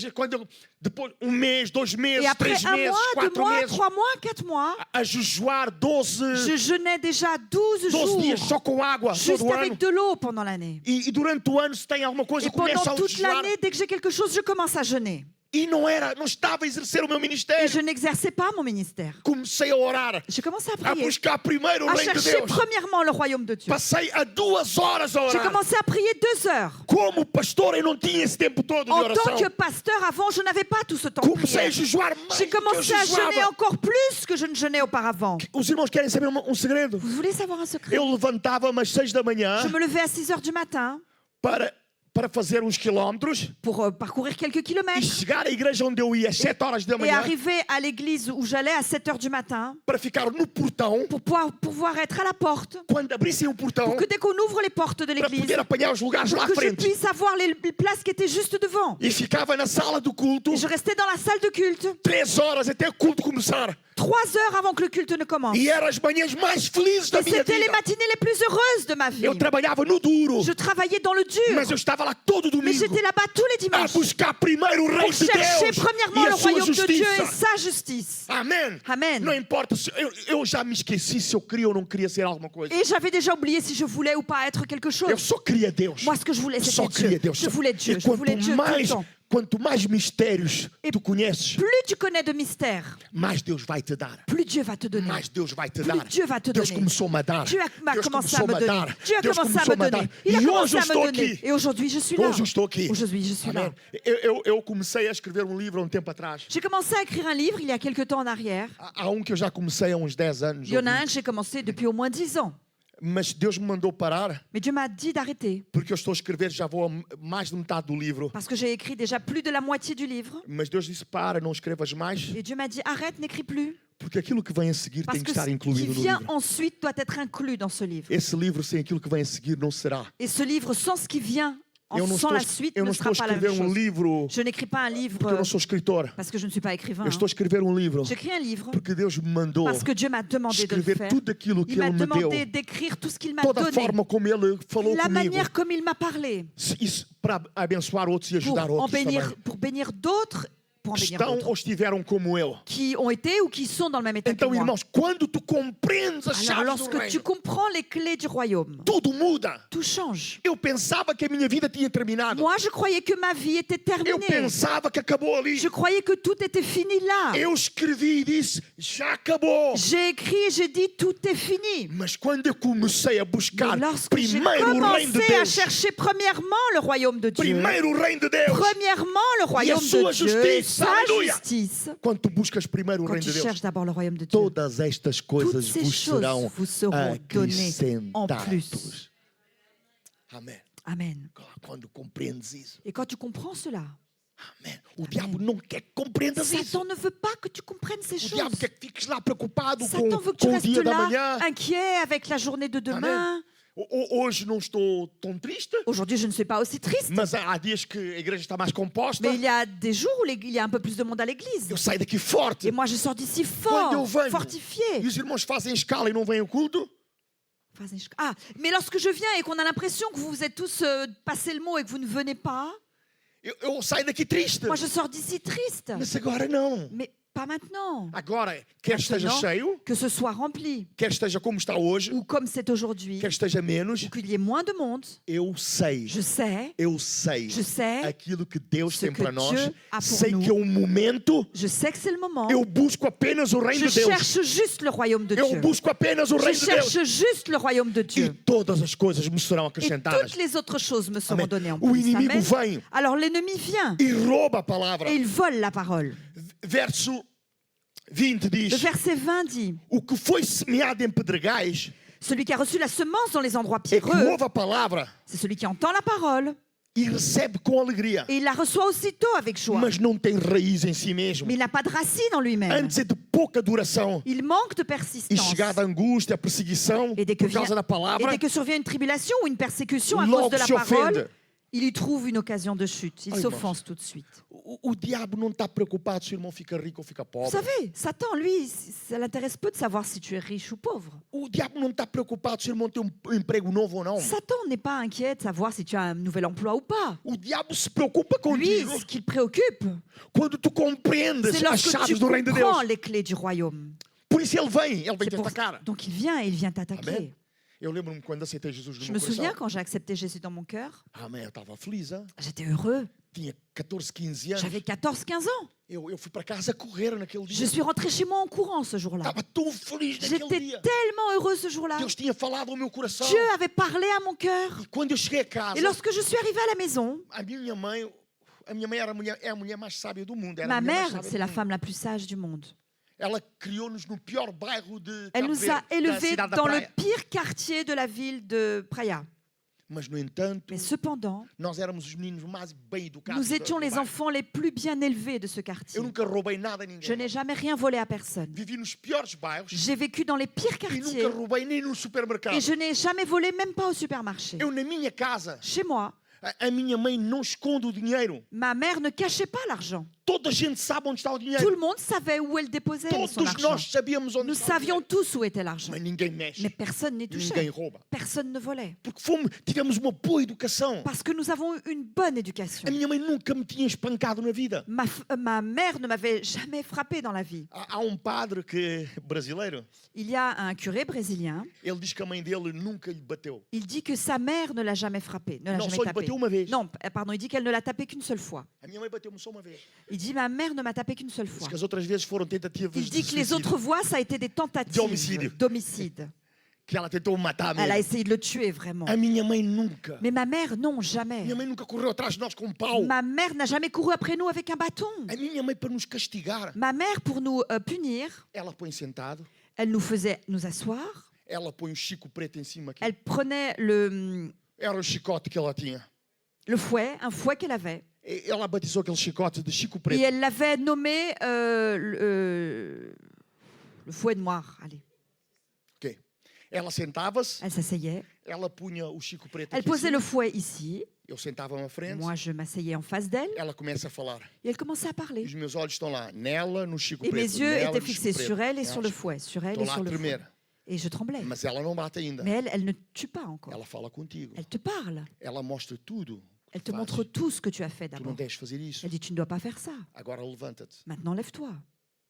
depois, mês, 2 meses, Et après 3 un meses, mois, 2 4 mois, meses, 3 mois, 4 mois, a jejuar 12 je jeûnais déjà 12 dias jours só com água juste todo ano. avec de l'eau pendant l'année. E durante o ano, se tem alguma coisa, Et começa pendant a toute jejuar. l'année, dès que j'ai quelque chose, je commence à jeûner. E não estava a exercer o meu Et ministério. je n'exerçais pas mon ministère. Comecei a orar, J'ai commencé à a prier, buscar primeiro o à reino de chercher Deus. premièrement le royaume de Dieu. Passei a 2 horas a J'ai orar. commencé à prier 2 heures. Como pastor, eu não tinha esse tempo todo de En oração. tant que pasteur, avant, je n'avais pas tout ce temps de Comecei a prière. jejuar mais J'ai do que eu commencé à jeûner jejuava. encore plus que je ne jeûnais auparavant. Os irmãos querem saber um segredo? Vous voulez savoir un secret? Eu levantava-me às 6 da manhã Je me levais à 6 heures du matin para fazer uns quilómetros pour parcourir quelques e kilomètres chegar à igreja onde eu ia às 7 horas da et manhã arriver à l'église où j'allais à 7 heures du matin para ficar no portão. pour pouvoir être à la porte, Quando abrissem o portão, pour que dès qu'on ouvre les portes de para l'église, poder apanhar os lugares lá à que je frente. puisse avoir les places qui étaient juste devant. E ficava na sala do culto Et je restais dans la salle de culte 3 horas até o culto começar. 3 heures avant que le culte ne commence. E eram as manhãs mais felizes da Et minha c'était les vida. matinées les plus heureuses de ma vie. Eu trabalhava no duro, Je travaillais dans le dur, mas eu estava lá todo mais domingo j'étais là-bas tous les a dimanches buscar primeiro o reino pour de chercher Deus premièrement e le a sua royaume de Dieu et justiça. sa justice. Amém. Amen. Não importa se eu já me esqueci se eu queria ou não queria ser alguma coisa. Et j'avais déjà oublié si je voulais ou pas être quelque chose. Eu só queria Deus. Moi, ce que je voulais, Só c'était queria Dieu. Deus. Je voulais Dieu. E Je voulais quanto Dieu tout le mais temps. quanto mais mistérios tu conheces, Plus tu connais de mystères, mais Deus vai te dar. plus Dieu va te donner. Mais Deus vai te Plus dar. Dieu va te Deus donner. começou a dar. Dieu a Deus commencé à começou me a donner. dar. Dieu a Deus commencé à começou me a donner. dar. Il a E hoje commencé eu à estou me donner. aqui. Et aujourd'hui, je suis là. Hoje eu estou aqui. Aujourd'hui, je suis là. Amém. Eu comecei a escrever um livro há um tempo atrás. J'ai commencé à écrire un livre il y a quelques temps en arrière. Há um que eu já comecei há uns 10 anos. Il y en a un que j'ai commencé depuis au moins 10 ans. Mas Deus me mandou parar Mais Dieu m'a dit d'arrêter porque eu estou a escrever, já vou a mais de metade do livro. parce que j'ai écrit déjà plus de la moitié du livre. Mas Deus disse: para, não escrevas mais, Et Dieu m'a dit arrête, n'écris plus. porque aquilo que vem a seguir Parce tem que que estar ce qui incluído no vient livro. ensuite doit être inclus dans ce livre. Esse livro sem aquilo que vem a seguir não será. Et ce livre sans ce qui vient, Eu não sans estou, la suite, eu ne não sera estou a pas la même escrever um chose. livro Je n'écris pas un livre porque eu não sou escritor. parce que je ne suis pas écrivain. Eu estou a escrever um livro J'écris un livre porque Deus me mandou parce que Dieu m'a demandé de le escrever faire. tudo aquilo que Il m'a Ele me deu. demandé d'écrire tout ce qu'il m'a Toda a donné. forma como Ele falou La comigo. manière comme il m'a parlé. Isso para abençoar outros e ajudar Pour outros também. pour bénir d'autres, pour en Que bénir estão d'autres. ou estiveram como eu. Qui ont été ou qui sont dans le même état que Então, moi. irmãos, quando tu compreendes as Alors chaves do lorsque tu reino, comprends les clés du royaume, tudo muda. tout change. Eu pensava que a minha vida tinha terminado. Moi, je croyais que ma vie était Eu terminée. pensava que acabou ali. Je croyais que tout était fini là. Eu escrevi e disse: já acabou. J'ai écrit et j'ai dit tout est fini. Mas quando eu comecei a buscar Mais lorsque j'ai primeiro o reino de commencé à Deus, chercher premièrement le royaume de Dieu, primeiro o reino de Deus, premièrement le royaume sua de Dieu, justiça, sa aleluia. justice, quando tu buscas primeiro o quand reino tu de Deus, cherches d'abord le royaume de Dieu, todas estas toutes coisas ces vos choses serão vous seront données en plus. acrescentadas. Amém. Amen. Quando compreendes isso, Et quand tu comprends cela, amém. O diabo não quer que compreendas isso. Satan ne veut pas que tu comprennes ces O choses. diabo quer que fiques lá preocupado Satan veut que tu com o restes dia da là, manhã. inquiet avec la journée de demain. Hoje não estou tão triste, Aujourd'hui, je ne suis pas aussi triste. mas há dias que a igreja está mais composta. Mais il y a des jours où il y a un peu plus de monde à l'église. Eu saio daqui forte. Et moi, je sors d'ici Quando eu fort, venho fortifié. e os irmãos fazem escala e não vêm ao culto, Ah, mais lorsque je viens et qu'on a l'impression que vous vous êtes tous passé le mot et que vous ne venez pas, eu saio daqui triste. moi, je sors d'ici triste. Mas agora não. Mais pas maintenant. Agora, quer esteja Maintenant, cheio, que ce soit rempli, quer esteja como está hoje, ou comme c'est aujourd'hui, quer esteja menos, ou qu'il y ait moins de monde, eu sei. je sais Je sei aquilo que Deus ce tem que para nós. Dieu a pour Sei nous. que é um momento. Je sais que c'est le moment. Eu busco apenas o reino Je de Deus. cherche juste le royaume de Eu Dieu. busco apenas o Je reino de Deus. cherche juste le royaume de E Dieu. todas as coisas me serão Et acrescentadas. toutes les autres choses me seront Amém. données en O plus. inimigo Amen. vem Alors l'ennemi vient e rouba a palavra. et il vole la parole. Verso 20 diz: Le verset 20 dit, o que foi semeado em pedregais celui qui a reçu la semence dans les endroits é que pierreux, ouve a palavra c'est celui qui entend la parole e recebe com alegria, et il la reçoit aussitôt avec joie. mas não tem raiz em si mesmo. Mais il n'a pas de racine en lui-même. Antes é de pouca duração. Il manque de E persistance. chegada a angústia, a perseguição, Et dès que por causa da et palavra, dès que survient une tribulation ou une persécution à logo cause de la se parole, ofende. il y trouve une occasion de chute. Il Oh, s'offense tout de suite. O diabo não está preocupado se o irmão fica rico ou fica Vous pobre. savez, Satan, lui, ça l'intéresse peu de savoir si tu es riche ou pauvre. O diabo não está preocupado se o irmão tem um emprego novo ou não. Satan n'est pas inquiet de savoir si tu as un nouvel emploi ou pas. O diabo se preocupa Lui, contigo ce qui le préoccupe, quando tu compreendes c'est as lorsque tu chaves do reino de Deus. comprends les clés du royaume. Por isso ele vem C'est te pour- atacar. Donc il vient et il vient t'attaquer. Amém. Eu lembro-me quando aceitei Jesus no Je meu me souviens coração. quand j'ai accepté Jésus dans mon cœur, Amém, eu estava feliz. Hein? j'étais heureux. Tinha 14, 15 anos. J'avais 14-15 ans. Eu fui para casa a correr naquele Je dia. suis rentrée chez moi en courant ce jour-là. Estava tão feliz naquele J'étais dia. tellement heureux ce jour-là. Deus tinha falado ao meu coração. Dieu avait parlé à mon cœur. E quando eu cheguei a casa, Et lorsque je suis arrivée à la maison, a minha mãe era é a mulher mais sábia do mundo. Era ma a mulher mais mère, sábia c'est do la mundo. femme la plus sage du monde. Ela criou-nos no pior bairro de Elle Cabo nous a Verde, da élevés cidade da dans le praia. pire quartier de la ville de Praia. Mas, no entanto, Mais cependant, nós éramos os meninos mais bem educados. nous étions do les bairro. enfants les plus bien élevés de ce quartier. Eu nunca roubei nada a Je ninguém. n'ai jamais rien volé à personne. Vivi nos piores bairros J'ai vécu dans les pires e quartiers nunca roubei nem no supermercado. et je n'ai jamais volé, même pas au supermarché. Eu, na minha casa, Chez moi, a minha mãe não esconde o dinheiro. ma mère ne cachait pas l'argent. Toda a gente sabe onde está o Tout dinheiro. le monde savait où elle déposait son Todos argent. nós sabíamos onde Nous está o savions dinheiro. tous où était l'argent. Mas ninguém mexe. Mais personne n'y Ninguém touchait. rouba. Personne ne volait. Porque tivemos uma boa educação. Parce que nous avons eu une bonne éducation. A minha mãe nunca me tinha espancado na vida. Ma mère ne m'avait jamais frappée dans la vie. Há padre brasileiro, Il y a un curé brésilien, ele diz que a mãe dele nunca lhe bateu. il dit que sa mère ne l'a jamais frappé, ne l'a Não, jamais só lhe tapé. bateu uma vez. Non, pardon, il dit qu'elle ne l'a tapé qu'une seule fois. A minha mãe bateu-me só uma vez. Il dit ma mère ne m'a tapé qu'une seule Diz fois. que as outras vezes foram tentativas Il de dit que les suicídio. autres fois, ça a été des De homicídio. tentatives d'homicide. Que ela tentou me matar Elle a mesmo. essayé de le tuer vraiment. A minha mãe nunca. Mais ma mère, non, jamais. Minha mãe nunca correu atrás de nós com um pau. Ma mère n'a jamais couru après nous avec un bâton. A minha mãe, para nos castigar, Ma mère, pour nous punir, ela põe sentado, elle nous faisait nous asseoir. ela põe chico preto em cima aqui. Elle prenait Era chicote que ela tinha. le fouet, un fouet qu'elle avait. Ela batizou aquele chicote de Chico Et Preto. elle l'avait nommé le fouet noir. Allez, Ok. Ela sentava-se, elle s'asseyait. ela punha o Chico Preto Elle aqui em posait cima. le fouet ici. Eu sentava-me à frente. Moi, je m'asseyais en face d'elle. Ela começa a falar. Et elle commençait à E parler. os meus olhos estão lá, nela, no Chico Et Preto. mes yeux nela, étaient no fixés Chico sur Preto. elle et Nela, sur le fouet. Sur elle Estou et lá sur a le tremer. fouet. Et je tremblais. Mas ela não bate ainda. Mais elle ne tue pas encore. Ela fala contigo. Elle te parle. Ela mostra tudo. Elle te Faz. montre tout ce que tu as fait Tu não d'abord. deves fazer isso. Elle dit, tu ne dois pas faire ça. Agora levanta-te. Maintenant, lève-toi.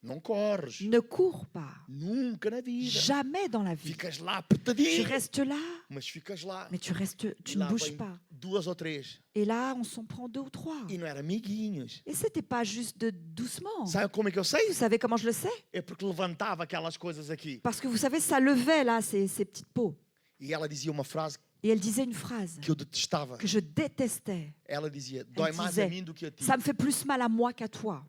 Não corres. Ne cours pas. Nunca na vida. Jamais dans la vie. Ficas lá Tu apertadinho. restes là, Mas ficas lá. mais tu E ne lá bouges vem pas. 2 ou 3. Et là, on s'en prend 2 ou 3. E não era amiguinhos. Et c'était pas juste de doucement. Sabe como é que eu sei? Vous savez comment je le sais? É porque levantava aquelas coisas aqui. Parce que vous savez, ça levait là, ces petites peaux. E ela dizia uma frase Et elle disait une phrase que eu detestava. que je détestais. Ela dizia, dói mais disait, a mim do que a ti. Ça me fait plus mal à moi qu'à toi.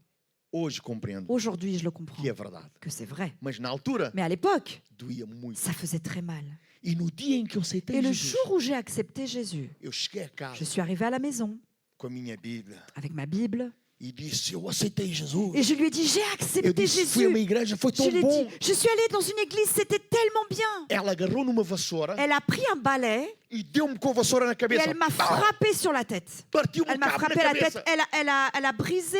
Hoje compreendo Aujourd'hui, je le comprends, que é verdade. que c'est vrai. Mas na altura, Mais à l'époque, doía muito. ça faisait très mal. E no dia em que eu aceitei Et le Jesus, jour où j'ai accepté Jésus, eu cheguei a je casa suis arrivée à la maison com a minha Bíblia avec ma Bible e disse, eu aceitei Jesus. et je lui ai dit, j'ai Eu accepté disse, fui a uma Jésus. igreja, foi Je tão l'ai bom. dit, je suis allée dans une église, c'était tellement bien. Ela agarrou numa vassoura Elle a pris un balai e deu-me com a vassoura na et cabeça. elle m'a Pau! frappé sur la tête. Partiu-me Elle o m'a cabo na frappé la tête. cabeça. Elle a brisé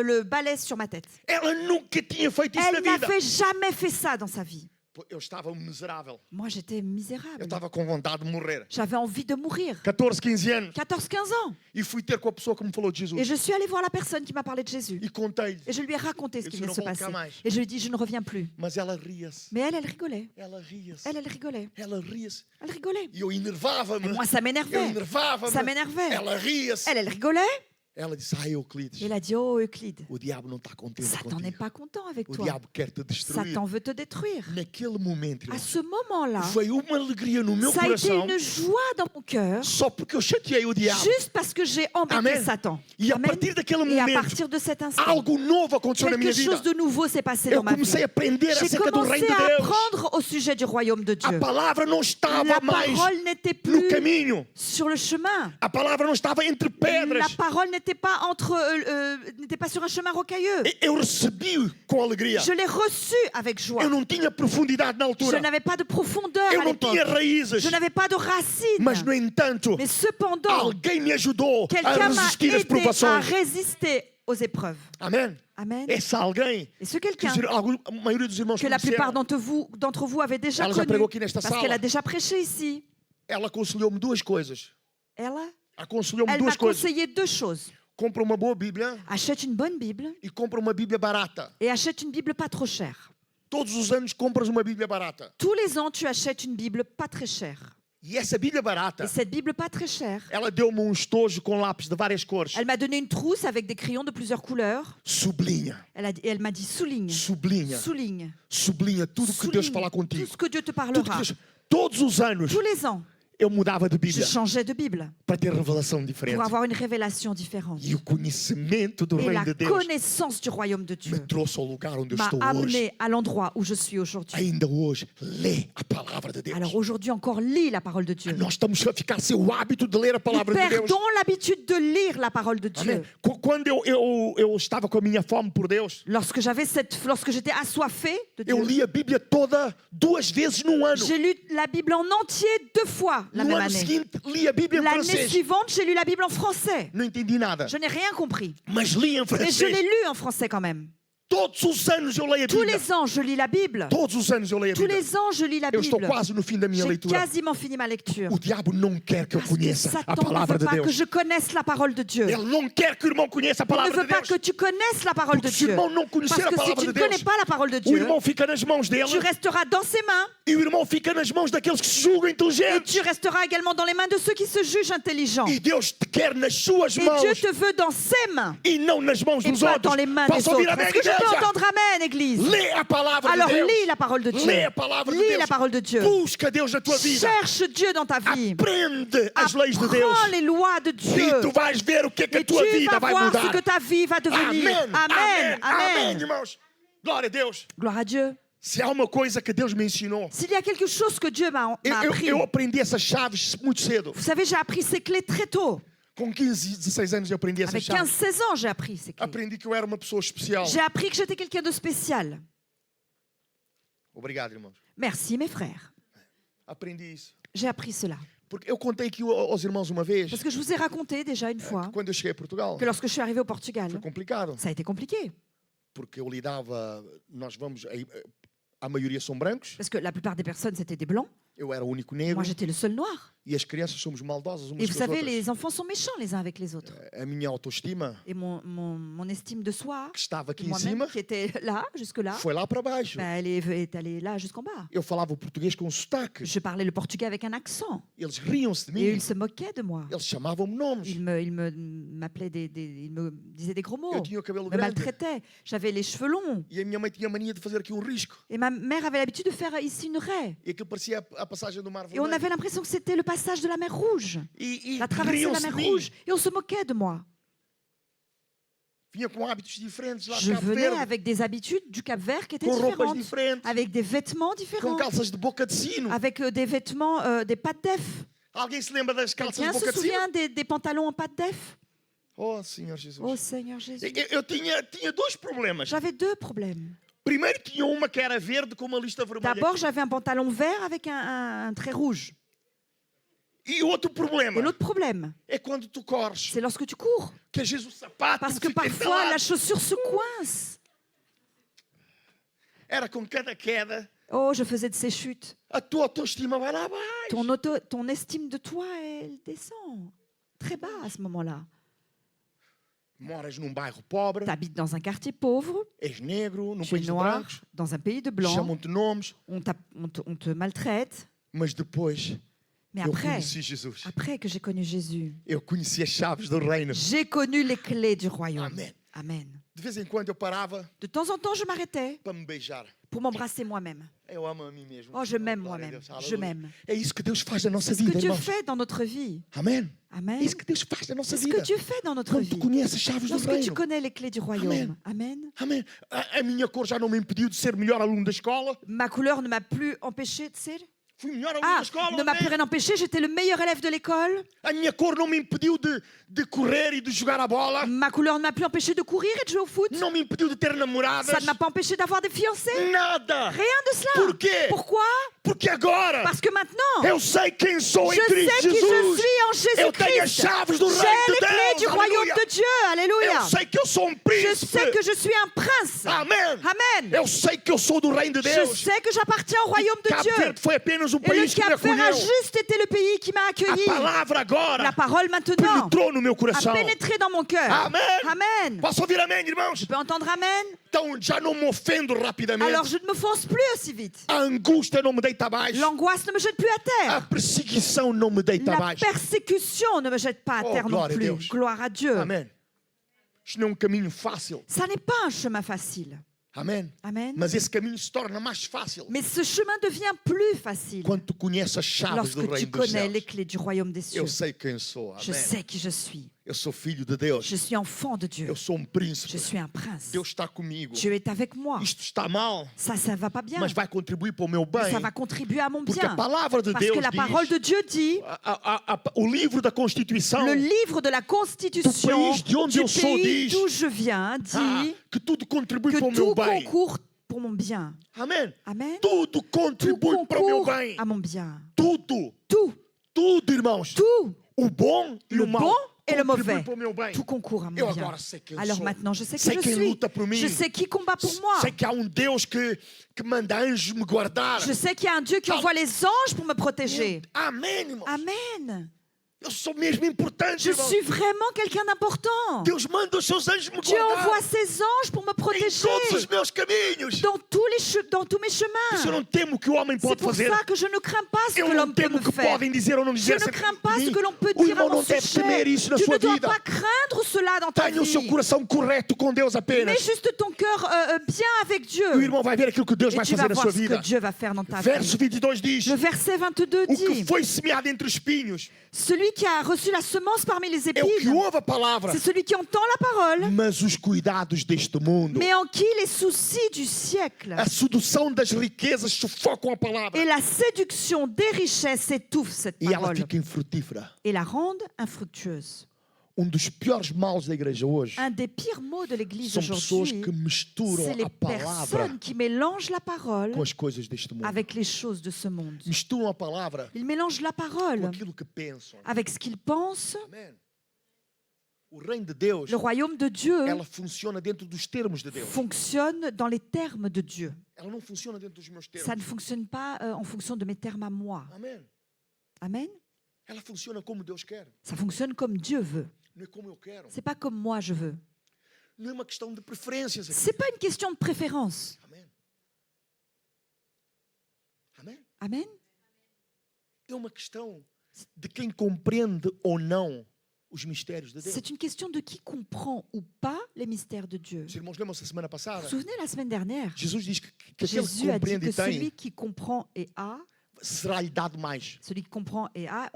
le balai sur ma tête. Ela nunca tinha feito isso na Elle n'a vida. jamais fait ça dans sa vie. Eu estava miserável. Moi, j'étais Eu misérable. estava com vontade de morrer. J'avais envie de mourir. 14, 15 anos. 14-15 ans. E fui ter com a pessoa que me falou de Et Jesus. je suis allée voir la personne qui m'a parlé de Jésus. E contei-lhe. Et je lui ai raconté ce Eu qui disse, venait não de se vou passer. cá mais. Et je lui ai dit, je ne reviens plus. Mas ela ria-se. Mais elle rigolait. Ela ria-se. Elle rigolait. Ela ria-se. Elle rigolait. E eu enervava-me. Et moi, ça Eu m'énervait. enervava-me. Ça m'énervait. Ela ria-se. Elle rigolait. Ela disse, Euclides, Et elle a dit, oh Euclide, o diabo não está contente Satan n'est contigo. pas content avec O toi. diabo quer te destruir. Satan veut te détruire. Naquele momento, À irmão, ce moment-là, veio uma alegria no meu ça a été coração une joie dans mon cœur, só porque eu chateei o diabo. juste parce que j'ai embêté Amen. Satan. E a Amen. partir daquele Et à momento, partir de cet instant, algo novo aconteceu na minha quelque vida. chose de nouveau s'est passé Eu dans ma vie. comecei a aprender J'ai acerca do commencé reino de à Deus. apprendre au sujet du royaume de A Dieu. palavra não estava La mais parole n'était no plus caminho. sur le chemin. A palavra não estava entre La pedras. parole n'était pas n'était pas sur un chemin rocailleux. Eu recebi com alegria. Je l'ai reçu avec joie. Eu não tinha profundidade na Je altura. n'avais pas de profondeur Eu à não l'époque. tinha raízes. Je n'avais pas de racines. Mas, no entanto, Mais cependant, alguém me ajudou a quelqu'un m'a resistir às aidé à provações. résister aux épreuves. Amém? Amen. Esse alguém, Et ce que quelqu'un a maioria dos irmãos que la plupart conheceram, d'entre vous avaient déjà Ela já connu, pregou aqui nesta parce sala. qu'elle a déjà prêché ici. ela aconselhou-me 2 coisas. Elle Aconselhou-me m'a 2 coisas. conseillé 2 choses. Compra uma boa Bíblia Achète une bonne Bible e compra uma Bíblia barata. et achète une Bible pas trop chère. Todos os anos compras uma Bíblia barata. Tous les ans, tu achètes une Bible pas très chère. E essa Bíblia barata, Et cette Bible pas très chère, ela deu-me um estojo com lápis de várias cores. elle m'a donné une trousse avec des crayons de plusieurs couleurs. Sublinha, Elle m'a dit souligne, sublinha, souligne, sublinha tudo que Deus souligne falar tout contigo. ce que Dieu te Tudo que parlera. Deus... Todos os anos Tous les ans, eu mudava de je Bíblia changeais de Bible para ter revelação diferente. pour avoir une révélation différente. E o conhecimento do Et la reino de Deus connaissance du royaume de me Dieu trouxe ao lugar onde eu m'a estou hoje. amené à l'endroit où je suis aujourd'hui. Ainda hoje, lê a palavra de Deus. Alors aujourd'hui encore, lis la parole de Dieu. Nós estamos a ficar sem o hábito de ler a Nous palavra de Deus. perdons l'habitude de lire la parole de Amém. Dieu. Quando eu estava com a minha fome por Deus, Lorsque j'étais assoiffée de eu Dieu, li a Bíblia toda 2 vezes num ano. j'ai lu la Bible en entier 2 fois. fois la No même ano année. seguinte, li a Bíblia em L'année francês. suivante, j'ai lu la Bible en français. Não entendi nada, Je n'ai rien compris. mas li em Mais je francês. l'ai lu en français quand même. Todos os anos eu leio a Tous Bíblia. les ans, je lis la Bible. Todos os anos eu leio a Tous Bíblia. les ans, je lis la Eu estou Bible. quase no fim da minha J'ai leitura. quasiment fini ma lecture. O diabo não quer que eu Parce que conheça a Satan ne palavra veut de pas que Deus. je connaisse la parole de Dieu. Ele não quer que o irmão conheça a Il ne palavra veut de pas Deus. que tu connaisses la parole de Porque se o Dieu. irmão não Parce conhecer a que si palavra tu de ne connais Deus, pas la parole de o Dieu, irmão fica nas mãos dele tu resteras dans ses mains e o irmão fica nas mãos daqueles que se julgam et inteligentes. tu resteras également dans les mains de ceux qui se jugent intelligents. E Deus te quer nas suas Et mãos Dieu te veut dans ses mains e não nas mãos et dos pas outros. dans les mains des Posso ouvir autres. amém, Est-ce que je peux igreja? entendre Amen, Église? Lê a palavra Alors de Deus. lis la parole de Dieu. Lê a palavra de Lis Deus. la parole de Dieu. Busca Deus na tua vida. Cherche Dieu dans ta vie. Aprende as leis de Deus. Apprends les lois de E Dieu. tu vais ver o que é que a Et tua tu vida vas vai voir ce mudar. que ta vie va devenir. Amém. Amen. Amém, Amen. irmãos. Glória a Deus. Gloire à Dieu. Se há uma coisa que Deus me ensinou, S'il y a quelque chose que Dieu m'a appris, eu aprendi essas chaves muito cedo. vous savez, j'ai appris ces clés très tôt. Com 15, 16 anos eu aprendi essas Avec chaves. 15-16 ans, j'ai appris ces clés. Aprendi que eu era uma pessoa especial. J'ai appris que j'étais quelqu'un de spécial. Obrigado, irmãos. Merci, mes frères. Aprendi isso. J'ai appris cela. Porque eu contei aqui aos irmãos uma vez, Parce que je vous ai raconté déjà une fois quando eu cheguei a Portugal, que lorsque je suis arrivée au Portugal, foi complicado. ça a été compliqué. Porque eu lidava, nós vamos, a maioria são brancos, Parce que la plupart des personnes, c'était des blancs. eu era o único negro, Moi, j'étais le seul noir. e as crianças somos maldosas umas Et com vous as savez, outras. les enfants sont méchants les uns avec les autres. A minha autoestima, Et mon estime de soi, que estava de aqui em moi-même, cima, qui était là, jusque-là, foi lá para baixo. ben, elle est allée là jusqu'en bas. Eu falava o português com sotaque. Je parlais le portugais avec un accent. Eles riam-se de Et mim. ils se moquaient de moi. Eles chamavam-me nomes. Ils m'appelaient ils me disaient des gros mots. Eu tinha o cabelo Me grande. maltraitaient. J'avais les cheveux longs. E a minha mãe tinha a mania de fazer aqui um risco. Et ma mère avait l'habitude de faire ici une raie. E aquilo parecia a passagem do Mar Et on Vermelho. avait l'impression que c'était le passage de la mer Rouge. E La traversée de la riam-se mer de mim. Rouge. Et on se moquait de moi. Vinha com hábitos diferentes lá de Je Cabo venais Verde. avec des habitudes du Cap-Vert qui étaient Com roupas différentes. diferentes. Avec des vêtements Com différents. calças de boca de sino. Avec des vêtements, des pâtes d'EF. Alguém se lembra das calças de Quelqu'un boca se de sino? souvient des pantalons en pâte d'EF? Oh, Senhor Jesus. Oh Seigneur Jésus. Eu tinha dois problemas. J'avais deux problèmes. Primeiro tinha uma que era verde com uma lista vermelha. D'abord, j'avais un pantalon vert avec un trait rouge. E o outro problema Et l'autre problème, é quando tu corres. c'est lorsque tu cours. Que às vezes o sapato Parce que fica parfois, entalado. la chaussure se coince. Era com cada queda, Oh, je faisais de ces chutes. a tua autoestima vai lá abaixo. Ton estime de toi, elle descend très bas à ce moment-là. Moras num bairro pobre, Tu habites dans un quartier pauvre, és negro, num tu es país de noir, brancos, dans un pays de blancs, chamam-te nomes, on te maltraite. mas depois Mais eu après, conheci Jesus. après que j'ai connu Jésus, Eu conheci as chaves do reino. j'ai connu les clés du royaume. Amen. Amen. De vez em quando eu parava De temps en temps, je m'arrêtais para me beijar. pour m'embrasser moi-même. Eu amo a mim mesmo. Oh, je m'aime Glória a moi-même. Deus, Je aleluia. m'aime. É isso que Deus faz na nossa C'est ce vida, que Dieu irmãos. fait dans notre vie. Amém. Amen. É isso que Deus faz na nossa C'est ce que vida. Dieu fait dans notre Quando tu vie. conheces as chaves do Lorsque tu reino. connais les clés du royaume. Amen. Amém. A minha cor já não me impediu de ser melhor aluno da escola. Ma couleur ne m'a plus empêché de ser. Fui melhor aluno Ah, da escola. ne m'a amém. plus rien empêché. J'étais le meilleur élève de l'école. A minha cor não me impediu de correr e de jogar a bola. Ma couleur ne m'a plus empêché de courir et de jouer au foot. Não me impediu de ter namoradas. Ça ne m'a pas empêché d'avoir des fiancés. Nada. Rien de cela. Por quê? Pourquoi? Porque agora Parce que maintenant, eu sei quem sou em je Cristo sais qui je Jesus. suis en Eu tenho as Jésus-Christ. chaves do J'ai reino les de clés du Deus. royaume Aleluia. de Dieu. Alléluia. Eu sei que eu sou Je príncipe. sais que je suis un prince. Amém. Amen. Eu sei que eu sou do reino de Je Deus. sais que j'appartiens au royaume de Cabo Dieu. Verde foi apenas um Et le país que me Cap-Vert a acolheu. juste été le pays qui m'a A accueilli. palavra agora La parole maintenant penetrou no meu a coração. pénétré dans mon cœur. Amen. Amen. Posso ouvir amém, irmãos? Tu peux entendre Amen? Então já não me ofendo rapidamente. Alors je ne me force plus aussi vite. A angústia não me deita abaixo. L'angoisse ne me jette plus à A terre. perseguição não me deita La abaixo. persécution ne me jette pas à Oh, terre non gloire à plus. Deus. Gloire à Dieu. Amém. Isto não é um caminho fácil. Ça n'est pas un chemin facile. Amém. Amen. Mas esse caminho se torna mais fácil Mais ce chemin devient plus facile quando tu conheces as chaves lorsque do tu reino dos connais les céus. clés du royaume des cieux. Eu sei quem sou. Je Amém. sais qui je suis. Eu sou filho de Deus. Je suis enfant de Dieu. Eu sou príncipe. Je suis un prince. Deus está comigo. Dieu est avec moi. Isto está mal, Ça va pas bien. mas vai contribuir para o meu Mais bem. ça va contribuer à mon Porque bien. a palavra de Parce Deus que la diz, parole de Dieu dit, o livro da Constituição, le livre de la Constitution país de onde du eu sou pays diz, d'où je viens dit que tudo contribui que para o meu tout bem. concourt pour mon bien. Amém. Amen. Tudo Tout contribui para o meu concourt bem. à mon bien. Tudo. Tout. Tudo, irmãos. Tout, O bom e le o mau. bon et le contribuem mauvais, para o meu bem. tout concourt à mon Eu bien. agora sei quem eu Alors sou. maintenant, je sais Sei qui je quem suis. luta por mim. Je sais qui combat pour moi. Sei que há Deus que manda anjos me guardar. Je sais qu'il y a un Dieu qui envoie les anges pour me protéger. Amém, irmãos. Amen. Eu sou mesmo importante, Je irmãos. suis vraiment quelqu'un d'important. Deus manda os seus anjos me Dieu guardar envoie ses anges pour me em protéger todos os meus caminhos. dans tous mes Isso eu chemins. não temo o que o homem C'est pode pour fazer. ça que je ne crains pas ce Eu que não l'homme peut temo me o que faire. podem dizer ou não Je dizer ne acerca crains de pas mim. ce que l'on peut O dire à irmão mon não deve temer sujet. isso na Tu sua ne dois vida. pas craindre cela dans ta Tenha o seu vie. coração correto com Deus apenas. Mets juste ton cœur bien avec O Dieu. irmão vai ver aquilo que Deus Et vai tu vas fazer na voir sua ce que vida. Dieu va faire dans ta Verso vie. 22 diz: Le verset 22 o que dit, foi semeado entre espinhos celui qui a reçu la semence parmi les é o que épines, ouve a palavra, c'est celui qui entend la parole, mas os cuidados deste mundo, mais en qui les soucis du siècle a sedução das riquezas sufocam a palavra et la séduction des richesses étouffent cette e ela parole fica infrutífera. et la rendent infructueuse. Dos piores males da igreja hoje Un des pires mots de l'Église são pessoas aujourd'hui, que misturam c'est les a palavra personnes qui mélangent la parole com as coisas deste mundo. avec les choses de ce monde. Misturam a palavra Ils mélangent la com parole aquilo que pensam. avec ce qu'ils pensent. Amém. O reino de Deus, Le royaume de Dieu ela funciona dentro dos termos de Deus. fonctionne dans les termes de Dieu. Ela não funciona dentro dos meus termos. Ça ne fonctionne pas en fonction de mes termes à moi. Amém. Amen. Ela funciona como Deus quer, Ça fonctionne comme Dieu veut. não é como eu quero. C'est pas comme moi je veux. Não é uma questão de preferências aqui. C'est pas une question de préférence. Amém. Amém. Amen. É uma questão de quem compreende ou não os mistérios de Deus. C'est une question de qui comprend ou pas les mystères de Dieu. Os irmãos lembram-se a semana Vous passada? vous souvenez la semaine dernière, Jesus diz que aquele que Jésus a dit compreende que e tem, celui qui comprend et a, será-lhe dado mais. celui qui comprend et a,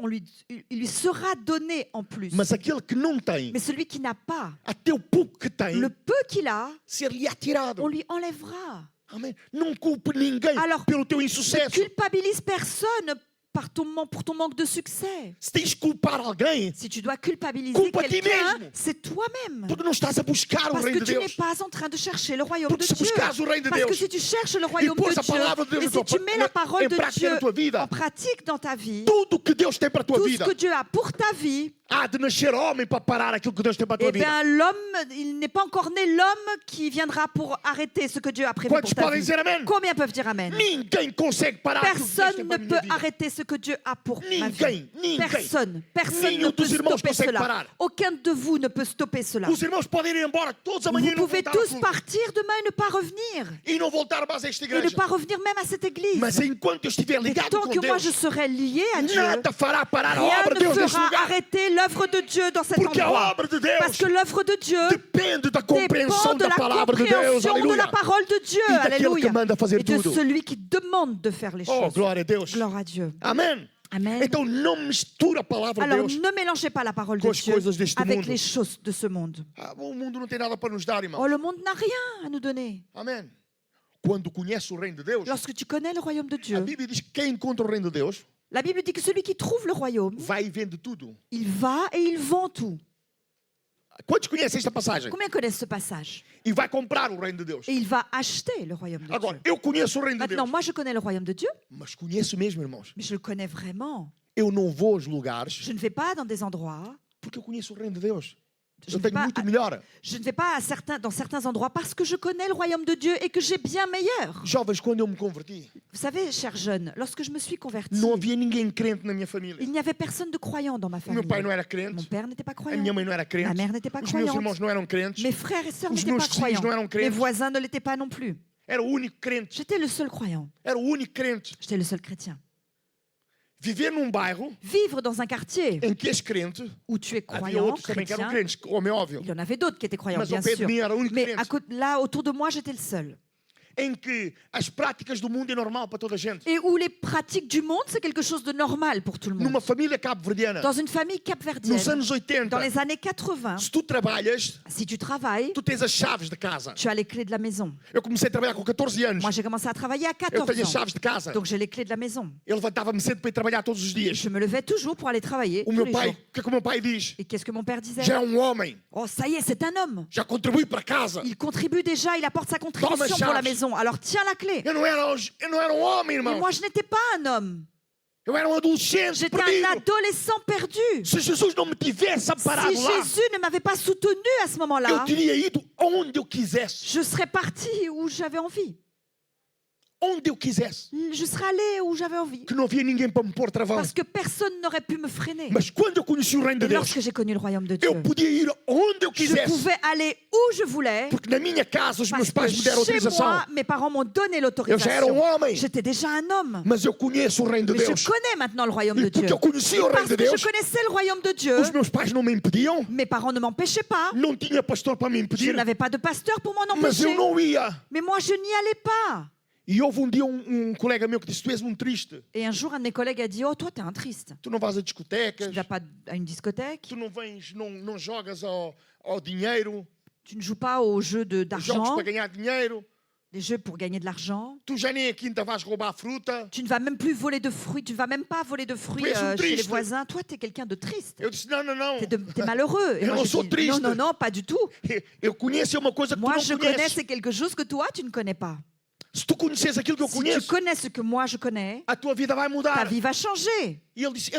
il lui sera donné en plus. Mas aquele que não tem, Mais celui qui n'a pas, até o pouco que tem, le peu qu'il a, ser-lhe tirado. on lui enlèvera. Amém. Não culpe ninguém Alors, pelo teu Ne insucesso. culpabilise personne pour ton manque de succès. Se tens que culpar alguém, Si tu dois culpabiliser Culpa a ti quelqu'un, mesmo. c'est toi-même. porque não estás a buscar o Parce reino que de tu n'es Deus. pas en train de chercher le royaume Porque de se Dieu. buscares o reino de Parce que Deus si tu cherches le e royaume pôs de a palavra de Dieu, et Deus si tu mets la parole de prática Dieu na tua vida, en pratique dans ta vie, tudo que Deus tem para a tua tout ce vida, que Dieu a pour ta vie, há de nascer homem para parar aquilo que Deus tem para a tua eh vida. bien l'homme, il n'est pas encore né l'homme qui viendra pour arrêter ce que Dieu a prévu Quantos pour ta podem vie. dizer amém? Combien peuvent dire Amen? Ninguém consegue parar aquilo que Deus Personne tem ne para a minha peut vida. arrêter ce que Dieu a pour ma vie. Ninguém. Personne Nenhum ne peut dos irmãos stopper consegue cela. parar. Aucun de vous ne peut stopper cela. Os irmãos podem ir embora todos amanhã Vous e não pouvez voltar tous ao culto. partir demain et ne pas revenir. E não voltar mais a esta Et ne igreja. pas revenir même à cette église. Mas enquanto eu estiver Et ligado tant com que moi Deus, je serai lié à Dieu, nada fará parar a rien obra de ne Deus neste fera lugar. arrêter l'œuvre de Dieu dans cet Porque a endroit. obra de Parce que Deus l'œuvre de Dieu depende da dépend compreensão de da la palavra de Deus. compréhension de Aleluia. la parole de Dieu. E daquele Alléluia. que manda fazer Et de tudo. celui qui demande de faire les Oh, choses. glória a Deus. Gloire à Dieu. Amém. Amen. Então não mistura a palavra de Alors Deus. ne mélangez pas la parole de com as Dieu coisas deste avec mundo. les choses de ce monde. O mundo não tem nada para nos dar, irmão. Oh, le monde n'a rien à nous donner. Amém. Quando conhece o reino de Deus, Lorsque tu connais le royaume de a Dieu, Bíblia diz que quem encontra o reino de Deus la Bible dit que celui qui trouve le royaume, vai e vende tudo. il va et il vend tout. Quantos conhecem esta passagem? Combien connaissent ce passage? E vai comprar o reino de Deus. Et il va acheter le royaume de Agora, Dieu. eu conheço o reino de Maintenant, Deus, moi je connais le royaume de Dieu, mas conheço mesmo, irmãos. mais je le connais vraiment. Eu não vou aos lugares Je ne vais pas dans des endroits, porque eu conheço o reino de Deus. je Eu ne vais tenho pas, muito melhor. je ne vais pas dans certains endroits parce que je connais le royaume de Dieu et que j'ai bien meilleur. Jovens, quando eu me converti, Vous savez, chers jeunes, lorsque je me suis convertie, não havia ninguém crente na minha família. il n'y avait personne de croyant dans ma O famille. meu pai não era Mon crente, père n'était pas a croyant. minha mãe não era Ma crente, mère n'était pas os meus croyante. irmãos não eram crentes, Mes frères et sœurs Os n'étaient meus pas filhos croyants. não eram crentes. Mes voisins ne l'étaient pas non plus. era o único crente, J'étais le seul croyant. era o único crente. J'étais le seul chrétien. Viver num bairro Vivre dans un quartier em que és crente, où tu es havia croyant, outros também que eram chrétien, crentes, como é óbvio, il y en avait d'autres qui étaient croyants, mas bien ao pé de sûr. mim era o único Mais crente. là, autour de moi, j'étais le seul. Em que as práticas do mundo é normal para toda a gente. Et où les pratiques du monde, c'est quelque chose de normal pour tout le monde. Numa família cabo-verdiana, Dans une famille capverdienne, nos anos 80, dans les années 80, se tu trabalhas, si tu travailles, tu tens as chaves de casa. tu as les clés de la maison. Eu comecei a trabalhar com 14 anos. Moi, j'ai commencé à travailler à Eu 14 tenho as ans. chaves de casa. Donc, j'ai les clés de la maison. Eu levantava-me cedo para ir trabalhar todos os dias. Je me levais toujours pour aller travailler O tous meu les pai, jours. o que é que o meu pai diz? Et qu'est-ce que mon père disait? Já é um homem, Oh, ça y est, c'est un homme. já contribui para casa. Il contribue déjà, il apporte sa Toma contribution pour la chaves. maison. Alors, tiens la clé. Eu não era um homem, Mais irmão. moi, je n'étais pas un homme. Eu era um adolescente J'étais perdido. un adolescent perdu. Se Jesus não me tivesse amparado Si lá, Jésus ne m'avait pas soutenu à ce eu moment-là, teria ido onde eu quisesse. je serais partie où j'avais envie. Onde eu quisesse. Je serais allée où j'avais envie. Que não havia ninguém para me pôr travão. Parce que personne n'aurait pu me freiner. Mas quando eu conheci o reino de Et Deus, lorsque j'ai connu le royaume de Dieu, eu podia ir onde eu je quisesse. pouvais aller où je voulais. Porque na minha casa os meus Parce pais que me deram chez autorização. moi, mes parents m'ont donné Eu já era l'autorisation. homem. J'étais déjà un homme. Mas eu conheço o reino de Mais Deus. je connais maintenant le royaume de E porque Dieu. eu conhecia Et o reino parce de que Deus, je connaissais le royaume de Dieu, os meus pais não me impediam. mes parents ne m'empêchaient pas. Não tinha pastor para me Je impedir. n'avais pas de pasteur pour m'en Mas eu empêcher. não ia. Mais moi, je n'y allais pas. E houve dia colega meu que disse: Tu és triste. Et un jour, un de mes collègues a dit, oh, toi, t'es un triste. Tu não vas a Tu discotecas. ne vas pas à une discothèque, Tu não vens, não jogas ao dinheiro. tu ne joues pas aux jeux Jogos d'argent, para ganhar dinheiro. des jeux pour gagner de l'argent. Tu já nem à quinta vais roubar fruta. Tu ne vas même plus voler de fruits, tu ne vas même pas voler de fruits Tu es un chez les triste. voisins. Toi, tu es quelqu'un de triste. Eu disse: Não, não, não. T'es malheureux. Et Eu moi, não j'ai sou dit, triste. non, non, non, pas du tout. Eu conheço uma coisa que Moi, tu je não connais, conheces. c'est quelque chose que toi, tu ne connais pas. Se tu conheces aquilo que eu Si tu conheço, connais ce que moi, je connais, a tua vida vai ta mudar. vie va changer. E ele disse: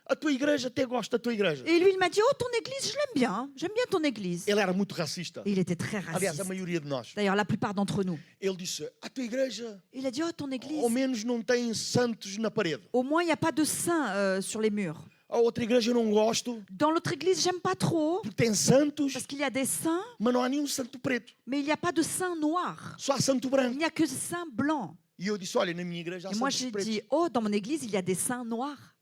a tua igreja, até gosto da tua igreja. Et lui, il m'a dit, oh, ton église, je l'aime bien. J'aime bien ton église. Ele era muito racista. Et il était très Aliás, a raciste. maioria de nós. D'ailleurs, la plupart d'entre nous. Ele disse: a tua igreja, Il a dit, oh, ton église, ao menos não tem santos na parede. au moins, il n'y a pas de saints sur les murs. A outra igreja eu não gosto, Dans l'autre église, j'aime pas trop, porque tem santos, parce qu'il y a des saints, mas não há nenhum santo preto. mais il n'y a pas de saints noirs. Só há santo Il branco. n'y a que des saints blancs. E eu disse: olha, na minha igreja há Et moi, santos j'ai pretos. dit, oh, dans mon église, il y a des saints noirs.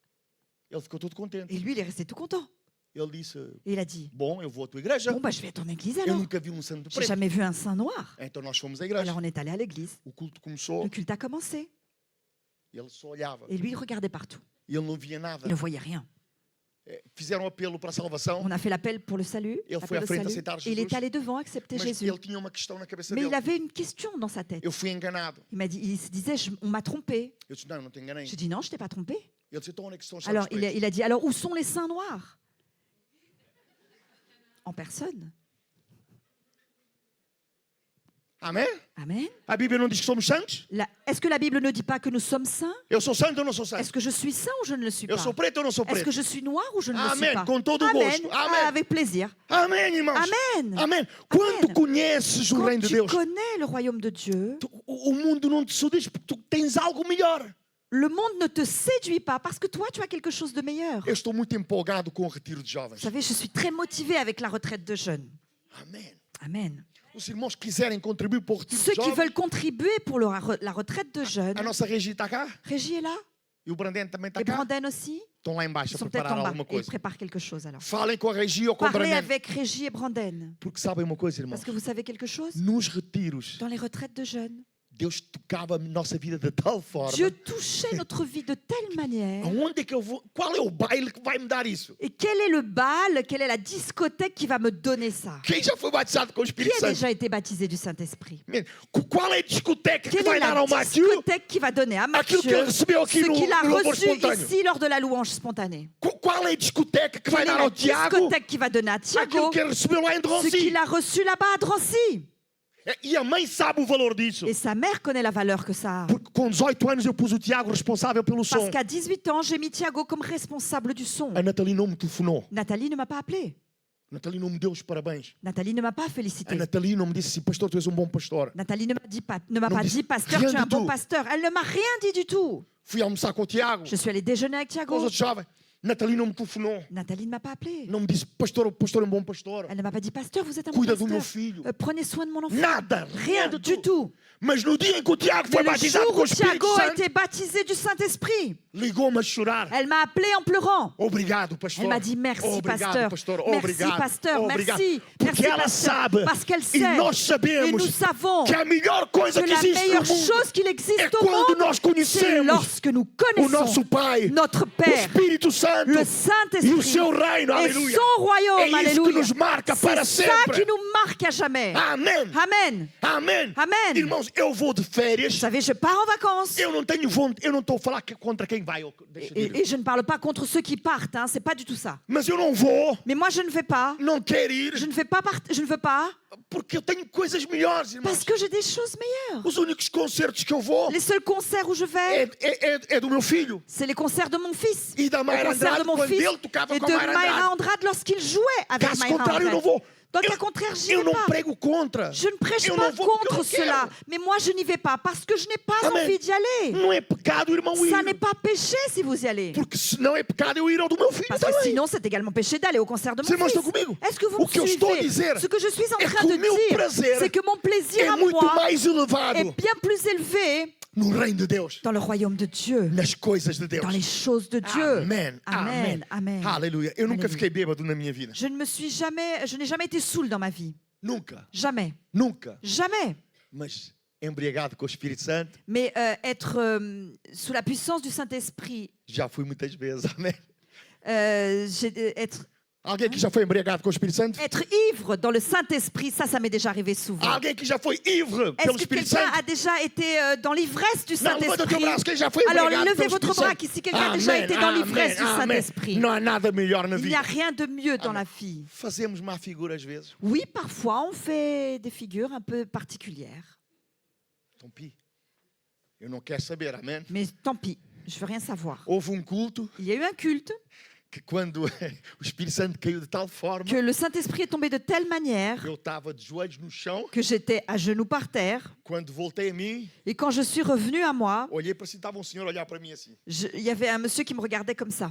Ele ficou todo contente. Et lui, il est resté tout content. Ele disse: Et il a dit, bom, eu vou à tua igreja. bon, bah, je vais à ton église Eu alors. nunca vi santo J'ai preto. jamais vu un saint noir. Então nós fomos à igreja. Alors on est allé à l'église. O culto começou, Le culte a commencé. ele só olhava. Et lui, il regardait partout. E ele não via nada. Il ne voyait rien. Fizeram apelo para a salvação, On a fait l'appel pour le salut. Il appel foi à au frente salut. aceitar Et il Jesus. est allé devant accepter mas Jésus. ele tinha uma questão na cabeça Mais dele. il avait une question dans sa tête. Eu fui enganado. Il m'a dit, il se disait, on m'a trompé. Eu disse: não te enganei. J'ai dit, non, je t'ai pas trompé. Ele disse: então onde é que estão os Alors santos il pretos? a dit, alors où sont les saints noirs? En personne. Amém? Amen. A Bíblia não diz que somos santos? Est-ce que la Bible ne dit pas que nous sommes saints? Eu sou santo ou não sou santo? Est-ce que je suis saint ou je ne le suis Eu pas? sou preto ou não sou Est-ce preto? que je suis noir ou je ne le suis Amém. pas? Com todo o Amen. gosto. Amém. Ah, avec plaisir. Amém, irmãos. Amen. Amém. Quando tu Amen. conheces o Quand reino de tu Deus, connais le royaume de Dieu, o mundo não te seduz porque tu tens algo melhor. le monde ne te séduit pas parce que toi, tu as quelque chose de meilleur. Eu estou muito empolgado com o retiro de jovens. Vous savez, je suis très motivée avec la retraite de jeunes. Amém. Amen. Os irmãos que quiserem contribuir para o retiro Ceux de qui jovens, veulent contribuer pour la retraite de jeunes, a nossa Regi está cá Régie est là, e o Brandene também está et cá. Brandon aussi. Estão lá embaixo Ils a sont peut-être preparar en bas alguma et ils coisa. préparent quelque chose alors. Falem com a Regi ou com o Parlez Brandene. avec Régie et Brandon. Porque sabem uma coisa, irmãos? Parce que vous savez quelque chose? Nos retiros, Dans les retraites de jeunes, Deus tocava a nossa vida de tal forma. Dieu touchait notre vie de telle manière. Aonde é que eu vou? Qual é o baile que vai me dar isso? Et quel est le bal, quelle est la discothèque qui va me donner ça? Quem já foi batizado com o Qui Espírito a Santo? déjà été baptisé du Saint-Esprit? Qual é a discoteca que Quelle vai est dar la ao Mathieu discothèque qui va donner à aquilo que Mathieu ele recebeu aqui ce no, qu'il a no louvor reçu espontâneo? ici lors de la louange spontanée? Qual é a discoteca que vai Quelle est dar la ao Tiago discothèque qui va donner à aquilo Thiago que ele recebeu lá em ce Droncy? qu'il a reçu là-bas à Drancy? E a mãe sabe o valor disso. Et sa mère connaît la valeur que ça a. Porque com 18 anos eu pus o Tiago responsável pelo som. Parce qu'à 18 ans, j'ai mis Thiago comme responsable du son. A Nathalie não me telefonou. Nathalie ne m'a pas appelé. Nathalie não me deu os parabéns. Nathalie ne m'a pas A félicité. Nathalie não me disse assim: pastor, tu és bom pastor. Nathalie ne m'a Non, pas mais dit, pasteur, rien tu es un du bon tout. pasteur. Elle ne m'a rien dit du tout. Fui almoçar com o Tiago, Je suis allée déjeuner avec com os Thiago. outros jovens. Nathalie não me telefonou. Nathalie ne m'a pas appelé. Não me disse: pastor, o pastor é um bom pastor. Elle ne m'a pas dit, pasteur, vous êtes un bon Cuida do meu pasteur. filho. Prenez soin de mon enfant. Nada, Rien du tout. Mas no dia em que o Tiago foi Mais le batizado jour com o où Thiago Espírito a Santo, été baptisé du Saint-Esprit, ligou-me a chorar. elle m'a appelé en pleurant. Obrigado, pastor. Elle m'a dit merci, Obrigado, pasteur. pastor. Merci, Obrigado. pasteur. Obrigado. Merci. Porque Merci, ela pasteur. sabe Parce qu'elle e sait. nós Et sabemos nous savons que a melhor coisa que que la existe no meilleure mundo chose qu'il é existe au quando monde, nós c'est conhecemos lorsque nous o connaissons nosso Pai, notre o Père, Espírito Santo le e o Saint-Esprit seu reino. et Aleluia. son royaume. É isso que Alléluia. nos marca para C'est ça sempre. qui nous marque à jamais. Amém. Amen. Amém. Amen. Irmãos, eu vou de Vous férias. savez, je pars en vacances. Eu não tenho vontade, eu não estou a falar contra quem vai. Deixa de ir. Et je ne parle pas contre ceux qui partent, hein, c'est pas du tout ça. Mas eu não vou, Mais moi, je ne vais pas. não quero ir, Je ne vais je ne veux pas porque eu tenho coisas melhores, irmãos. parce que j'ai des choses meilleures. Os únicos concertos que eu vou Les seuls concerts où je vais, é do meu filho. c'est les concerts de mon fils. E da Les Mayra concerts de Andrade, mon quando fils ele tocava et com a de Mayra Mayra Andrade. Andrade lorsqu'il jouait avec Caso Mayra contrário, eu não Andrade. vou. Dans le cas contraire, j'y Eu vais não pas. prego contra. Je ne prêche Eu pas não vou porque eu contre não quero. cela, mais moi je n'y vais pas parce que je n'ai pas Amen. envie d'y aller. Não é pecado, irmão, Ça ir. n'est pas péché si vous y allez. Porque se não é pecado eu ir ao do meu filho Parce que também. sinon, c'est également péché d'aller au concert de Vocês mon estão fils. comigo? Est-ce que vous O me que eu estou a suivez? dizer Ce que je suis en é train que de o meu dire, prazer c'est que mon plaisir é à muito moi mais est elevado bien plus élevé no reino de Deus, dans le royaume de Dieu, nas coisas de Deus. dans les choses de Dieu. Amém. Amen, amen. Aleluia. Eu nunca Aleluia. fiquei bêbado na minha vida. Je n'ai jamais été saoul dans ma vie. Nunca. Jamais. Nunca. Jamais. Mas embriagado com o Espírito Santo, Mais être sous la puissance du Saint-Esprit, já fui muitas vezes. Amém. être Alguém que já foi embriagado com o Espírito Santo? Être ivre dans le Saint-Esprit, ça m'est déjà arrivé souvent. Alguém que já foi ivre Est-ce pelo que Espírito quelqu'un Santo? a déjà été dans l'ivresse du Não, levanta o teu Saint-Esprit? braço, quem já foi Alors embriagado levez pelo votre Espírito bras Santo? qui si quelqu'un a déjà été dans l'ivresse du Saint-Esprit. Não há nada melhor na Il n'y a vida. rien de mieux dans la vie. Fazemos má figura às vezes. Oui, parfois on fait des figures un peu particulières. Tant pis. Eu não quero saber, amém? Mais tant pis, je veux rien savoir. Houve culto Il y a eu un culte que quando o Espírito Santo caiu de tal forma, que le Saint-Esprit est tombé de telle manière eu estava de joelhos no chão. que j'étais à genoux par terre. Quando voltei a mim, Et quand je suis revenue à moi, olhei para si, estava um senhor a olhar para mim assim. il y avait un monsieur qui me regardait comme ça.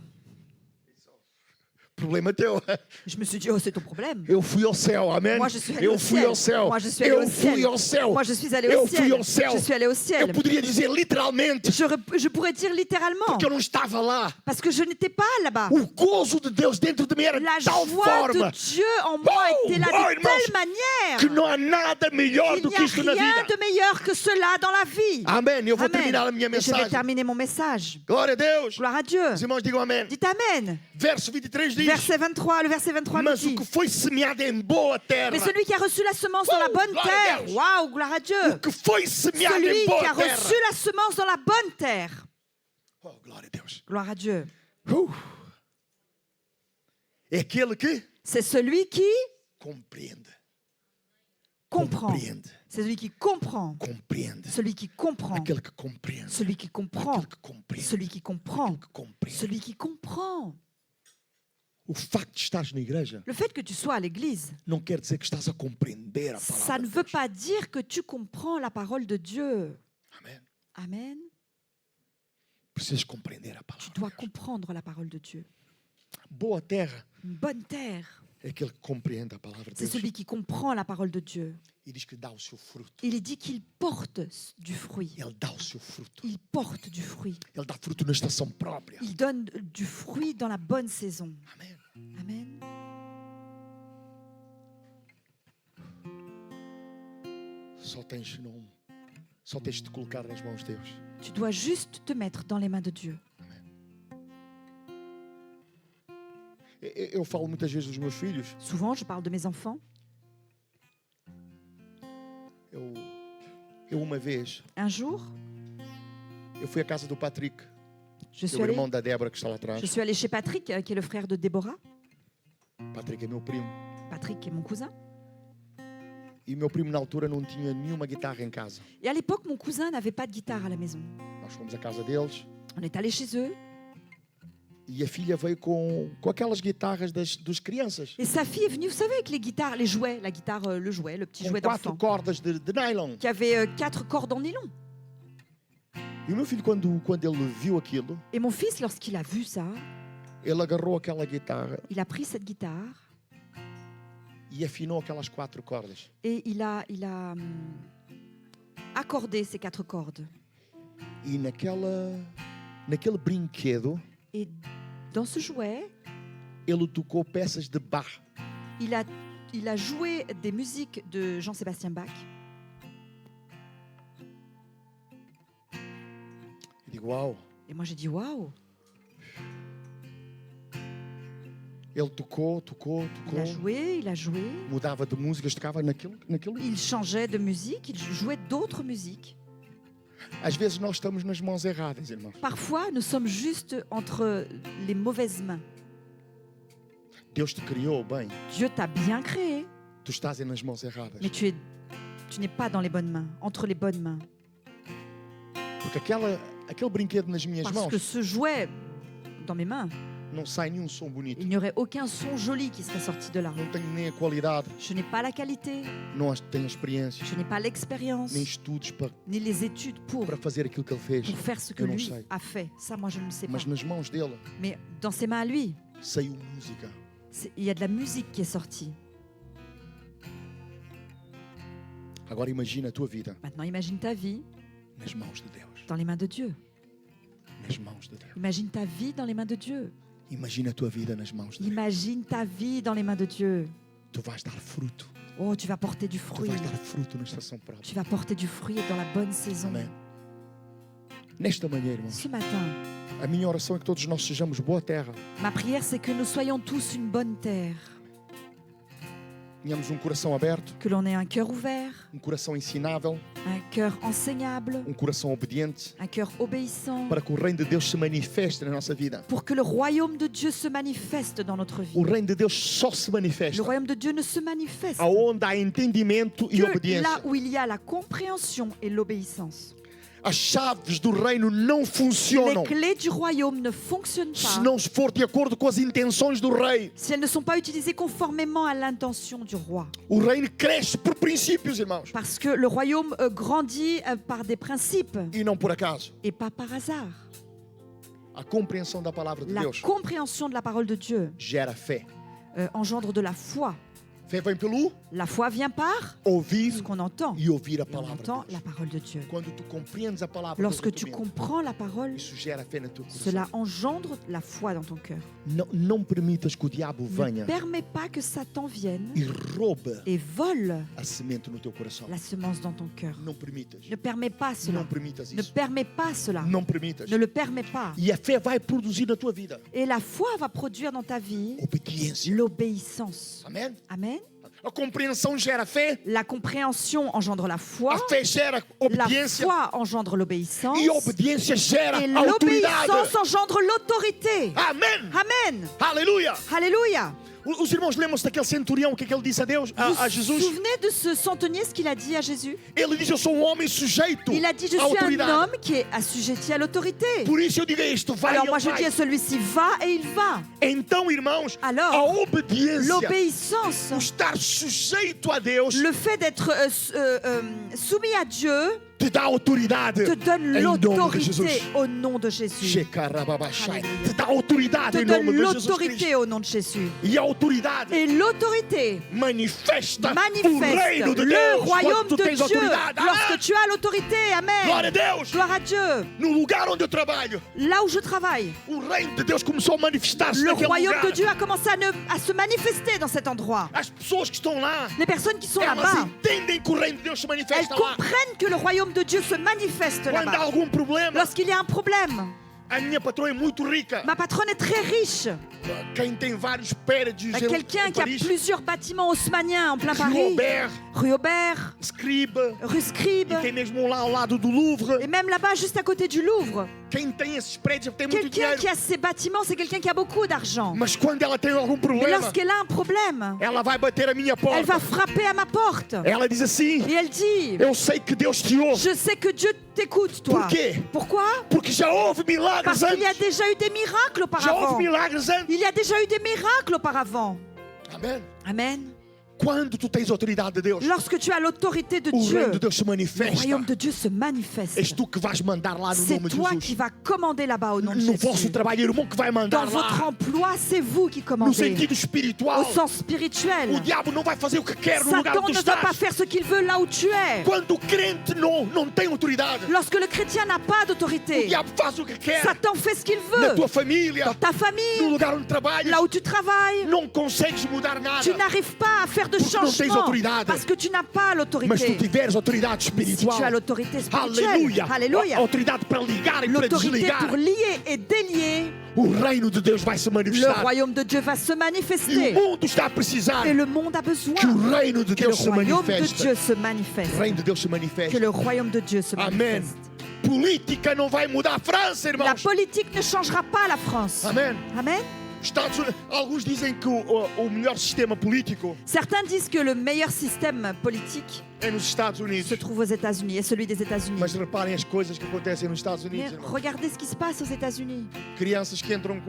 Problema teu. Je me suis dit, oh, c'est ton problème. Eu fui ao céu, amém? Moi, je suis allé Eu au fui ciel. ao céu. Moi, je suis allé Eu au ciel. fui ao céu. Moi, je suis allé Eu au fui ciel. ao céu. Je suis allé au ciel. Eu poderia dizer literalmente, Je pourrais dire littéralement, porque eu não estava lá. parce que je n'étais pas là-bas. O gozo de Deus dentro de mim era La de tal joie forma de Dieu en moi était là de irmãos, telle manière que não há nada melhor qu'il do n'y que a isto na rien vida. de meilleur que cela dans la vie. Amém. Eu vou Amen. terminar a minha Et je vais mensagem. terminer mon message. Glória a Deus. Gloire à Dieu. Os irmãos digam amém. Dites Amen. Verso 23 diz: Verset 23, le verset 23 nous Mas o dit, que foi semeado em boa terra, mais celui qui a reçu la semence dans la bonne gloire à terre, Deus. waouh, gloire à Dieu. o que foi semeado Celui em qui a boa terra. reçu la semence dans la bonne terre, Oh, glória a Deus. gloire à Dieu, É aquele que c'est celui qui compreende. comprend. Compreende. C'est celui qui comprend. Compreende. Celui qui comprend. Aquele que compreende. Celui qui comprend. Aquele que compreende. Celui qui comprend. Aquele que compreende. Celui qui comprend. O facto de estares na igreja Le fait que tu sois à l'église, não quer dizer que estás a compreender a palavra ça ne de veut Deus. pas dire que tu comprends la parole de Dieu. Amém. Amen. Precisas compreender a Tu palavra. dois comprendre la parole de Dieu. Boa terra Une bonne terre, é aquele que compreende a palavra de c'est Deus celui qui comprend la parole de Dieu. e diz que dá o seu fruto. Il est dit qu'il porte du fruit. Ele dá o seu fruto. Il porte du fruit. Ele dá fruto na estação própria. Il donne du fruit dans la bonne saison. Amém. Amen. Só tens de colocar nas mãos de Deus. Tu dois juste te mettre dans les mains de Dieu. Eu falo muitas vezes dos meus filhos. Souvent, je parle de mes enfants. Eu uma vez, Un jour, eu fui à casa do Patrick, je suis o allée, irmão da Débora que está lá atrás. chez Patrick, qui est le frère de Déborah. Patrick é meu primo. Patrick est mon cousin. E meu primo na altura não tinha nenhuma guitarra em casa. Et à l'époque, mon cousin n'avait pas de guitare à la maison. Nós fomos à casa deles On est allé chez eux. e a filha veio com aquelas guitarras dos crianças. Et sa fille est venue, vous savez, avec les guitares, les jouets, la guitare, le jouet, le petit Com jouet 4 d'enfant, cordas de nylon. qui avait 4 cordes en nylon. E o meu filho, quando ele viu aquilo, Et mon fils, lorsqu'il a vu ça, ele agarrou aquela guitarra il a pris cette guitare e afinou aquelas 4 cordas. et il a accordé ces 4 cordes. E naquele brinquedo, Et dans ce jouet, ele tocou peças de Bach. il a joué des musiques de Jean-Sébastien Bach. Eu digo, uau. Et moi, j'ai dit, waouh! Ele tocou. Il a joué. Mudava de músicas, tocava naquilo. Il changeait de musique, il jouait d'autres musiques. Às vezes nós estamos nas mãos erradas, irmãos. Parfois, nous sommes juste entre les mauvaises mains. Deus te criou bem. Dieu t'a bien créé. Tu estás nas mãos erradas. Mais tu n'es pas dans les bonnes mains, entre les bonnes mains. Porque aquele brinquedo nas minhas Parce mãos que ce jouet dans mes mains, não sai nenhum som bonito. il n'y aurait aucun son joli qui serait sorti de là. Não tenho nem a qualidade, Je n'ai pas la qualité, não tenho experiência, je n'ai pas l'expérience, nem estudos ni les études pour fazer aquilo que ele fez. faire ce que Eu não lui sei. a fait. Ça, moi, je ne le sais pas. Mas nas mãos dele Mais dans ses mains à lui, saiu música. il y a de la musique qui est sortie. Agora imagina a tua vida Maintenant, imagine ta vie nas mãos de Deus. dans les mains de Dieu. Nas mãos de Deus. Imagine ta vie dans les mains de Dieu. Imagina a tua vida nas mãos de Deus. Imagine ta vie dans les mains de Dieu. Tu vais dar fruto. Oh, tu vas porter du Tu fruit. vais dar fruto na estação própria. Tu vas porter du fruit dans la bonne saison. Amém. Nesta manhã, irmãos, Ce matin, a minha oração é que todos nós sejamos boa terra. ma prière, c'est que nous soyons tous une bonne terre. Tenhamos coração aberto, Que l'on ait un cœur ouvert, coração ensinável, un cœur enseignable, coração obediente, un cœur obéissant, para que o reino de Deus se manifeste na nossa vida. pour que le royaume de Dieu se manifeste dans notre vie. O reino de Deus só se Le manifesta royaume de Dieu ne se manifeste aonde há entendimento e que là obediência. où il y a la compréhension et l'obéissance. As chaves do reino não funcionam Les clés du royaume ne fonctionnent se pas não for de acordo com as intenções do rei. si elles ne sont pas utilisées conformément à l'intention du roi. O reino cresce por princípios, irmãos, Parce que le royaume grandit par des principes e não por acaso. et pas par hasard. A compreensão da palavra de La Deus compréhension de la parole de Dieu gera fé. engendre de la foi. Fé vem pelo La foi vient par ouvir ce qu'on entend. e ouvir a Et on palavra entend de la Deus. parole de Dieu. Quando tu compreendes a palavra, Lorsque Deus tu na tua mente, comprends la parole, isso gera fé no teu coração. cela engendre la foi dans ton cœur. Não permitas que o diabo Ne venha permets pas que Satan vienne e roube et vole a semente no teu coração. la semence dans ton cœur. Não permitas. Ne permets pas cela. Não permitas Ne isso. permets pas cela. Não permitas. Ne le permets pas. E a fé vai produzir na tua vida Et la foi va produire dans ta vie obediência. l'obéissance. Amém? Amen. A compreensão gera fé, La compréhension engendre la foi. a fé gera La obediência foi engendre l'obéissance. e a obediência gera Et autoridade. l'obéissance engendre l'autorité. Amém! Amen. Aleluia! Alléluia. Os irmãos lembram-se daquele centurião, o que é que ele disse a Deus, Vous a vous Jesus? souvenez de ce centenier, ce qu'il a dit à Jésus? Ele diz: eu sou homem sujeito Il a dit, je à suis un autoridade. homme qui est assujetti à l'autorité. Por isso eu digo a isto, vai, Alors ele moi je vai. dis à celui-ci, va et il va. Então, irmãos, Alors, a obediência, l'obéissance, o estar sujeito a Deus, le fait d'être soumis à Dieu, te dá autoridade te donne em nome de Jesus. l'autorité au nom de Jésus. Shekarababashai. Alléluia. Te dá autoridade Te em nome donne de Jesus Cristo. l'autorité au nom de Jésus. E a autoridade Et l'autorité manifesta o manifeste reino de le Deus royaume quando tu de tens Dieu autoridade. lorsque tu as l'autorité. Glória a Amen. Deus! Gloire à Dieu. No lugar onde eu trabalho, Là où je travaille, o reino de Deus começou a manifestar-se le naquele royaume lugar. de Dieu a commencé à se manifester dans cet endroit. As pessoas que estão lá, Les personnes qui sont elas là-bas, entendem que o reino de Deus se elles manifesta lá. comprennent que le royaume de Dieu se manifeste Quando há là-bas. algum problema, Lorsqu'il y a un problème, a minha patroa é muito rica. ma patronne est très riche. Quem tem vários prédios em Quelqu'un qui a Paris, plusieurs bâtiments haussmanniens en plein Rue Paris, Aubert, rue Aubert, Scribe, rue Scribe, e tem mesmo lá ao lado do Louvre. et même là-bas, juste à côté du Louvre. Quem tem esses prédios tem muito Quelqu'un dinheiro. qui a ces bâtiments, c'est quelqu'un qui a beaucoup d'argent. Mas quando ela tem algum Mais problema, lorsqu'elle a un problème, ela vai bater a minha elle va porta. frapper à ma porte. Ela diz assim: Et elle dit, eu sei que Deus te ouve. je sais que Dieu t'écoute, toi. Por quê? Pourquoi? Porque já houve milagres Parce qu'il y a antes. déjà eu des miracles Já auparavant. houve milagres antes. Il y a déjà eu des miracles auparavant. Amém. Amen. Quando tu tens autoridade de Deus, Lorsque tu as l'autorité de o reino Dieu, de Deus se le manifesta. royaume de Dieu se És manifeste. tu que vais mandar lá no C'est nome de toi Jesus. qui vas commander là-bas au nom de No vosso Jésus. trabalho, irmão, que vai Dans mandar votre lá. emploi, c'est vous qui No commandez. sentido Au espiritual, sens spirituel. o diabo não vai fazer o que quer no lugar Satan onde tu ne va pas estás. faire ce qu'il veut là où tu es. Quando o crente não tem autoridade, Lorsque le chrétien n'a pas o d'autorité, diabo faz o que quer Satan fait ce qu'il na veut. tua família, Dans ta no famille, lugar onde trabalhas. là où tu travailles, Não consegues mudar nada. tu n'arrives pas à faire de Porque não tens changement autoridade. parce que tu n'as pas Mas tu l'autorité. tiveres autoridade Si tu espiritual, as l'autorité spirituelle, aleluia, alléluia, autoridade para ligar e para l'autorité desligar, pour lier et délier, o reino de Deus vai se le manifestar. royaume de Dieu va se E o manifester. mundo está a precisar Et le monde a besoin que o reino de que le Deus se royaume de manifeste. Dieu se O manifeste. reino de Deus se Que manifeste. le royaume de Dieu se Amém. manifeste. Política não vai mudar a França, La irmãos. politique ne changera pas la France. Amém. Amen. Alguns dizem que o melhor sistema político Certains disent que le meilleur système politique é nos Estados Unidos. se trouve aux États-Unis, est celui des États-Unis. Mas reparem as coisas que acontecem nos Estados Mais Unidos, irmão. regardez ce qui se passe aux États-Unis. Crianças que entram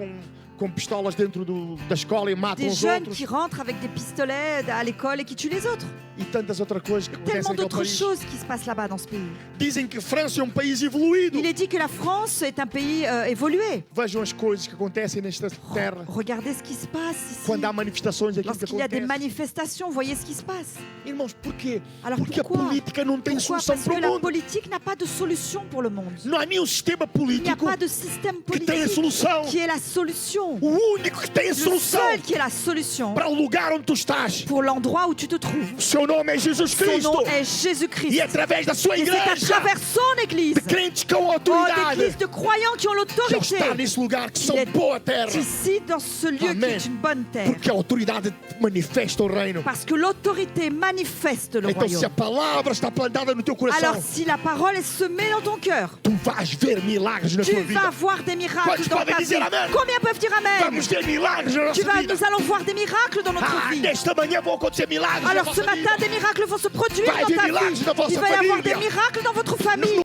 com pistolas dentro da escola e matam Des os jeunes outros. qui rentrent avec des pistolets à l'école et qui tuent les autres. E tantas outras coisas que acontecem Tellement naquele d'autres país. choses qui se passent là-bas dans ce pays. Dizem que a França é um país evoluído. Il est dit que la France est un pays évolué. Vejam as coisas que acontecem nesta terra. Regardez ce qui se passe ici. Quando há manifestações daquilo que Lorsqu'il y a des acontece. manifestations, voyez ce qui se passe. Irmãos, porquê? Alors Porque a pourquoi? política não tem Pourquoi? solução Parce para que o la mundo. politique n'a pas de solution pour le monde. Não há nenhum sistema Il n'y a político pas de système que tenha politique solução. qui est la solution. O único que tem a Le solução seul qui est la solution para o lugar onde tu estás. pour l'endroit où tu te trouves. O seu nome é Jesus Son Cristo. nom est E Jésus-Christ. através da sua Et c'est à igreja, travers son église, de crentes com oh, autoridade, d'églises de croyants qui ont que ele l'autorité, está nesse lugar que são Il est boa terra. ici dans ce lieu qui Amen. est une bonne terre. Porque a autoridade manifesta o reino. Parce que l'autorité manifeste le Então, se royaume. a palavra está plantada no teu coração, Alors si la parole est semée dans ton cœur, tu vais ver milagres na tu tua vas vida. voir des miracles Quantos dans podem ta vie. dizer amen? Combien peuvent dire amen? Vamos ter milagres na nossa vida. Nous allons voir des miracles dans notre vie. Nesta manhã vão acontecer milagres na Alors ce vossa vida. matin, des miracles vont se produire Vai dans haver ta milagres vie. na vossa Il va y avoir família. des miracles dans votre famille,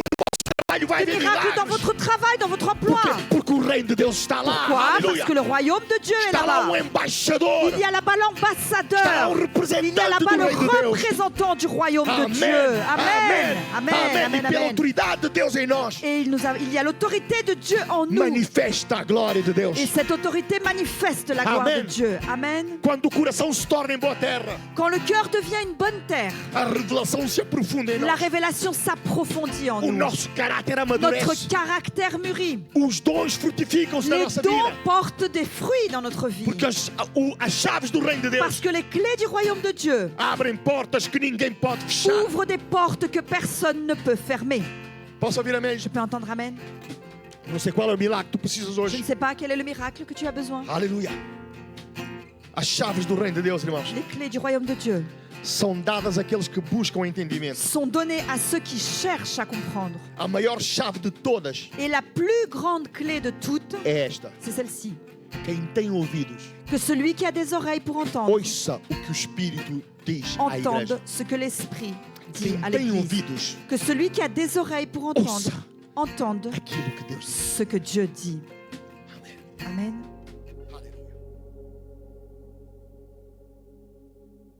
Trabalho vai des haver miracles dans milagres. votre travail, dans votre emploi. Porque o reino de Deus está lá. Pourquoi? Parce Aleluia. que le royaume de Dieu est Está lá là-bas. embaixador. Il y a là-bas Está lá l'ambassadeur. Il y a representante là-bas do le reino de Deus. représentant du royaume de Amém. Dieu. Amen. Amen. Amém. Amen. E pela Amen. autoridade de Deus em nós, Et il y a l'autorité de Dieu en nous. manifesta a glória de Deus. Et cette autorité manifeste la gloire Amen. de Dieu. Amen. Quando o coração se torna em boa terra, Quand le cœur devient une bonne terre, a revelação se aprofunda em la nós. révélation s'approfondit en O nous. nosso caráter Notre amadurece. caractère mûrit. Os dons frutificam-se na Les nossa dons vida. portent des fruits dans notre vie. Porque as chaves do reino de Deus Parce que les clés du royaume de Dieu abrem portas que ninguém pode fechar. ouvrent des portes que personne ne peut fermer. Posso ouvir amém? Je peux entendre amen? Não sei qual é o milagre que tu precisas Je ne hoje. sais pas quel est le miracle que tu as besoin. Aleluia. As chaves do reino de Deus, irmãos, Les clés du royaume de Dieu são dadas àqueles que buscam entendimento. sont données à ceux qui cherchent à comprendre. A maior chave de todas Et la plus grande clé de toutes, é esta. c'est celle-ci. Quem tem ouvidos, Que celui qui a des oreilles pour entendre, ouça o que o Espírito diz à igreja. entende ce que l'Esprit dit Quem à tem l'Église. ouvidos, Que celui qui a des oreilles pour entendre, ouça entende aquilo que Deus diz. ce que Dieu dit. Amém. Amen.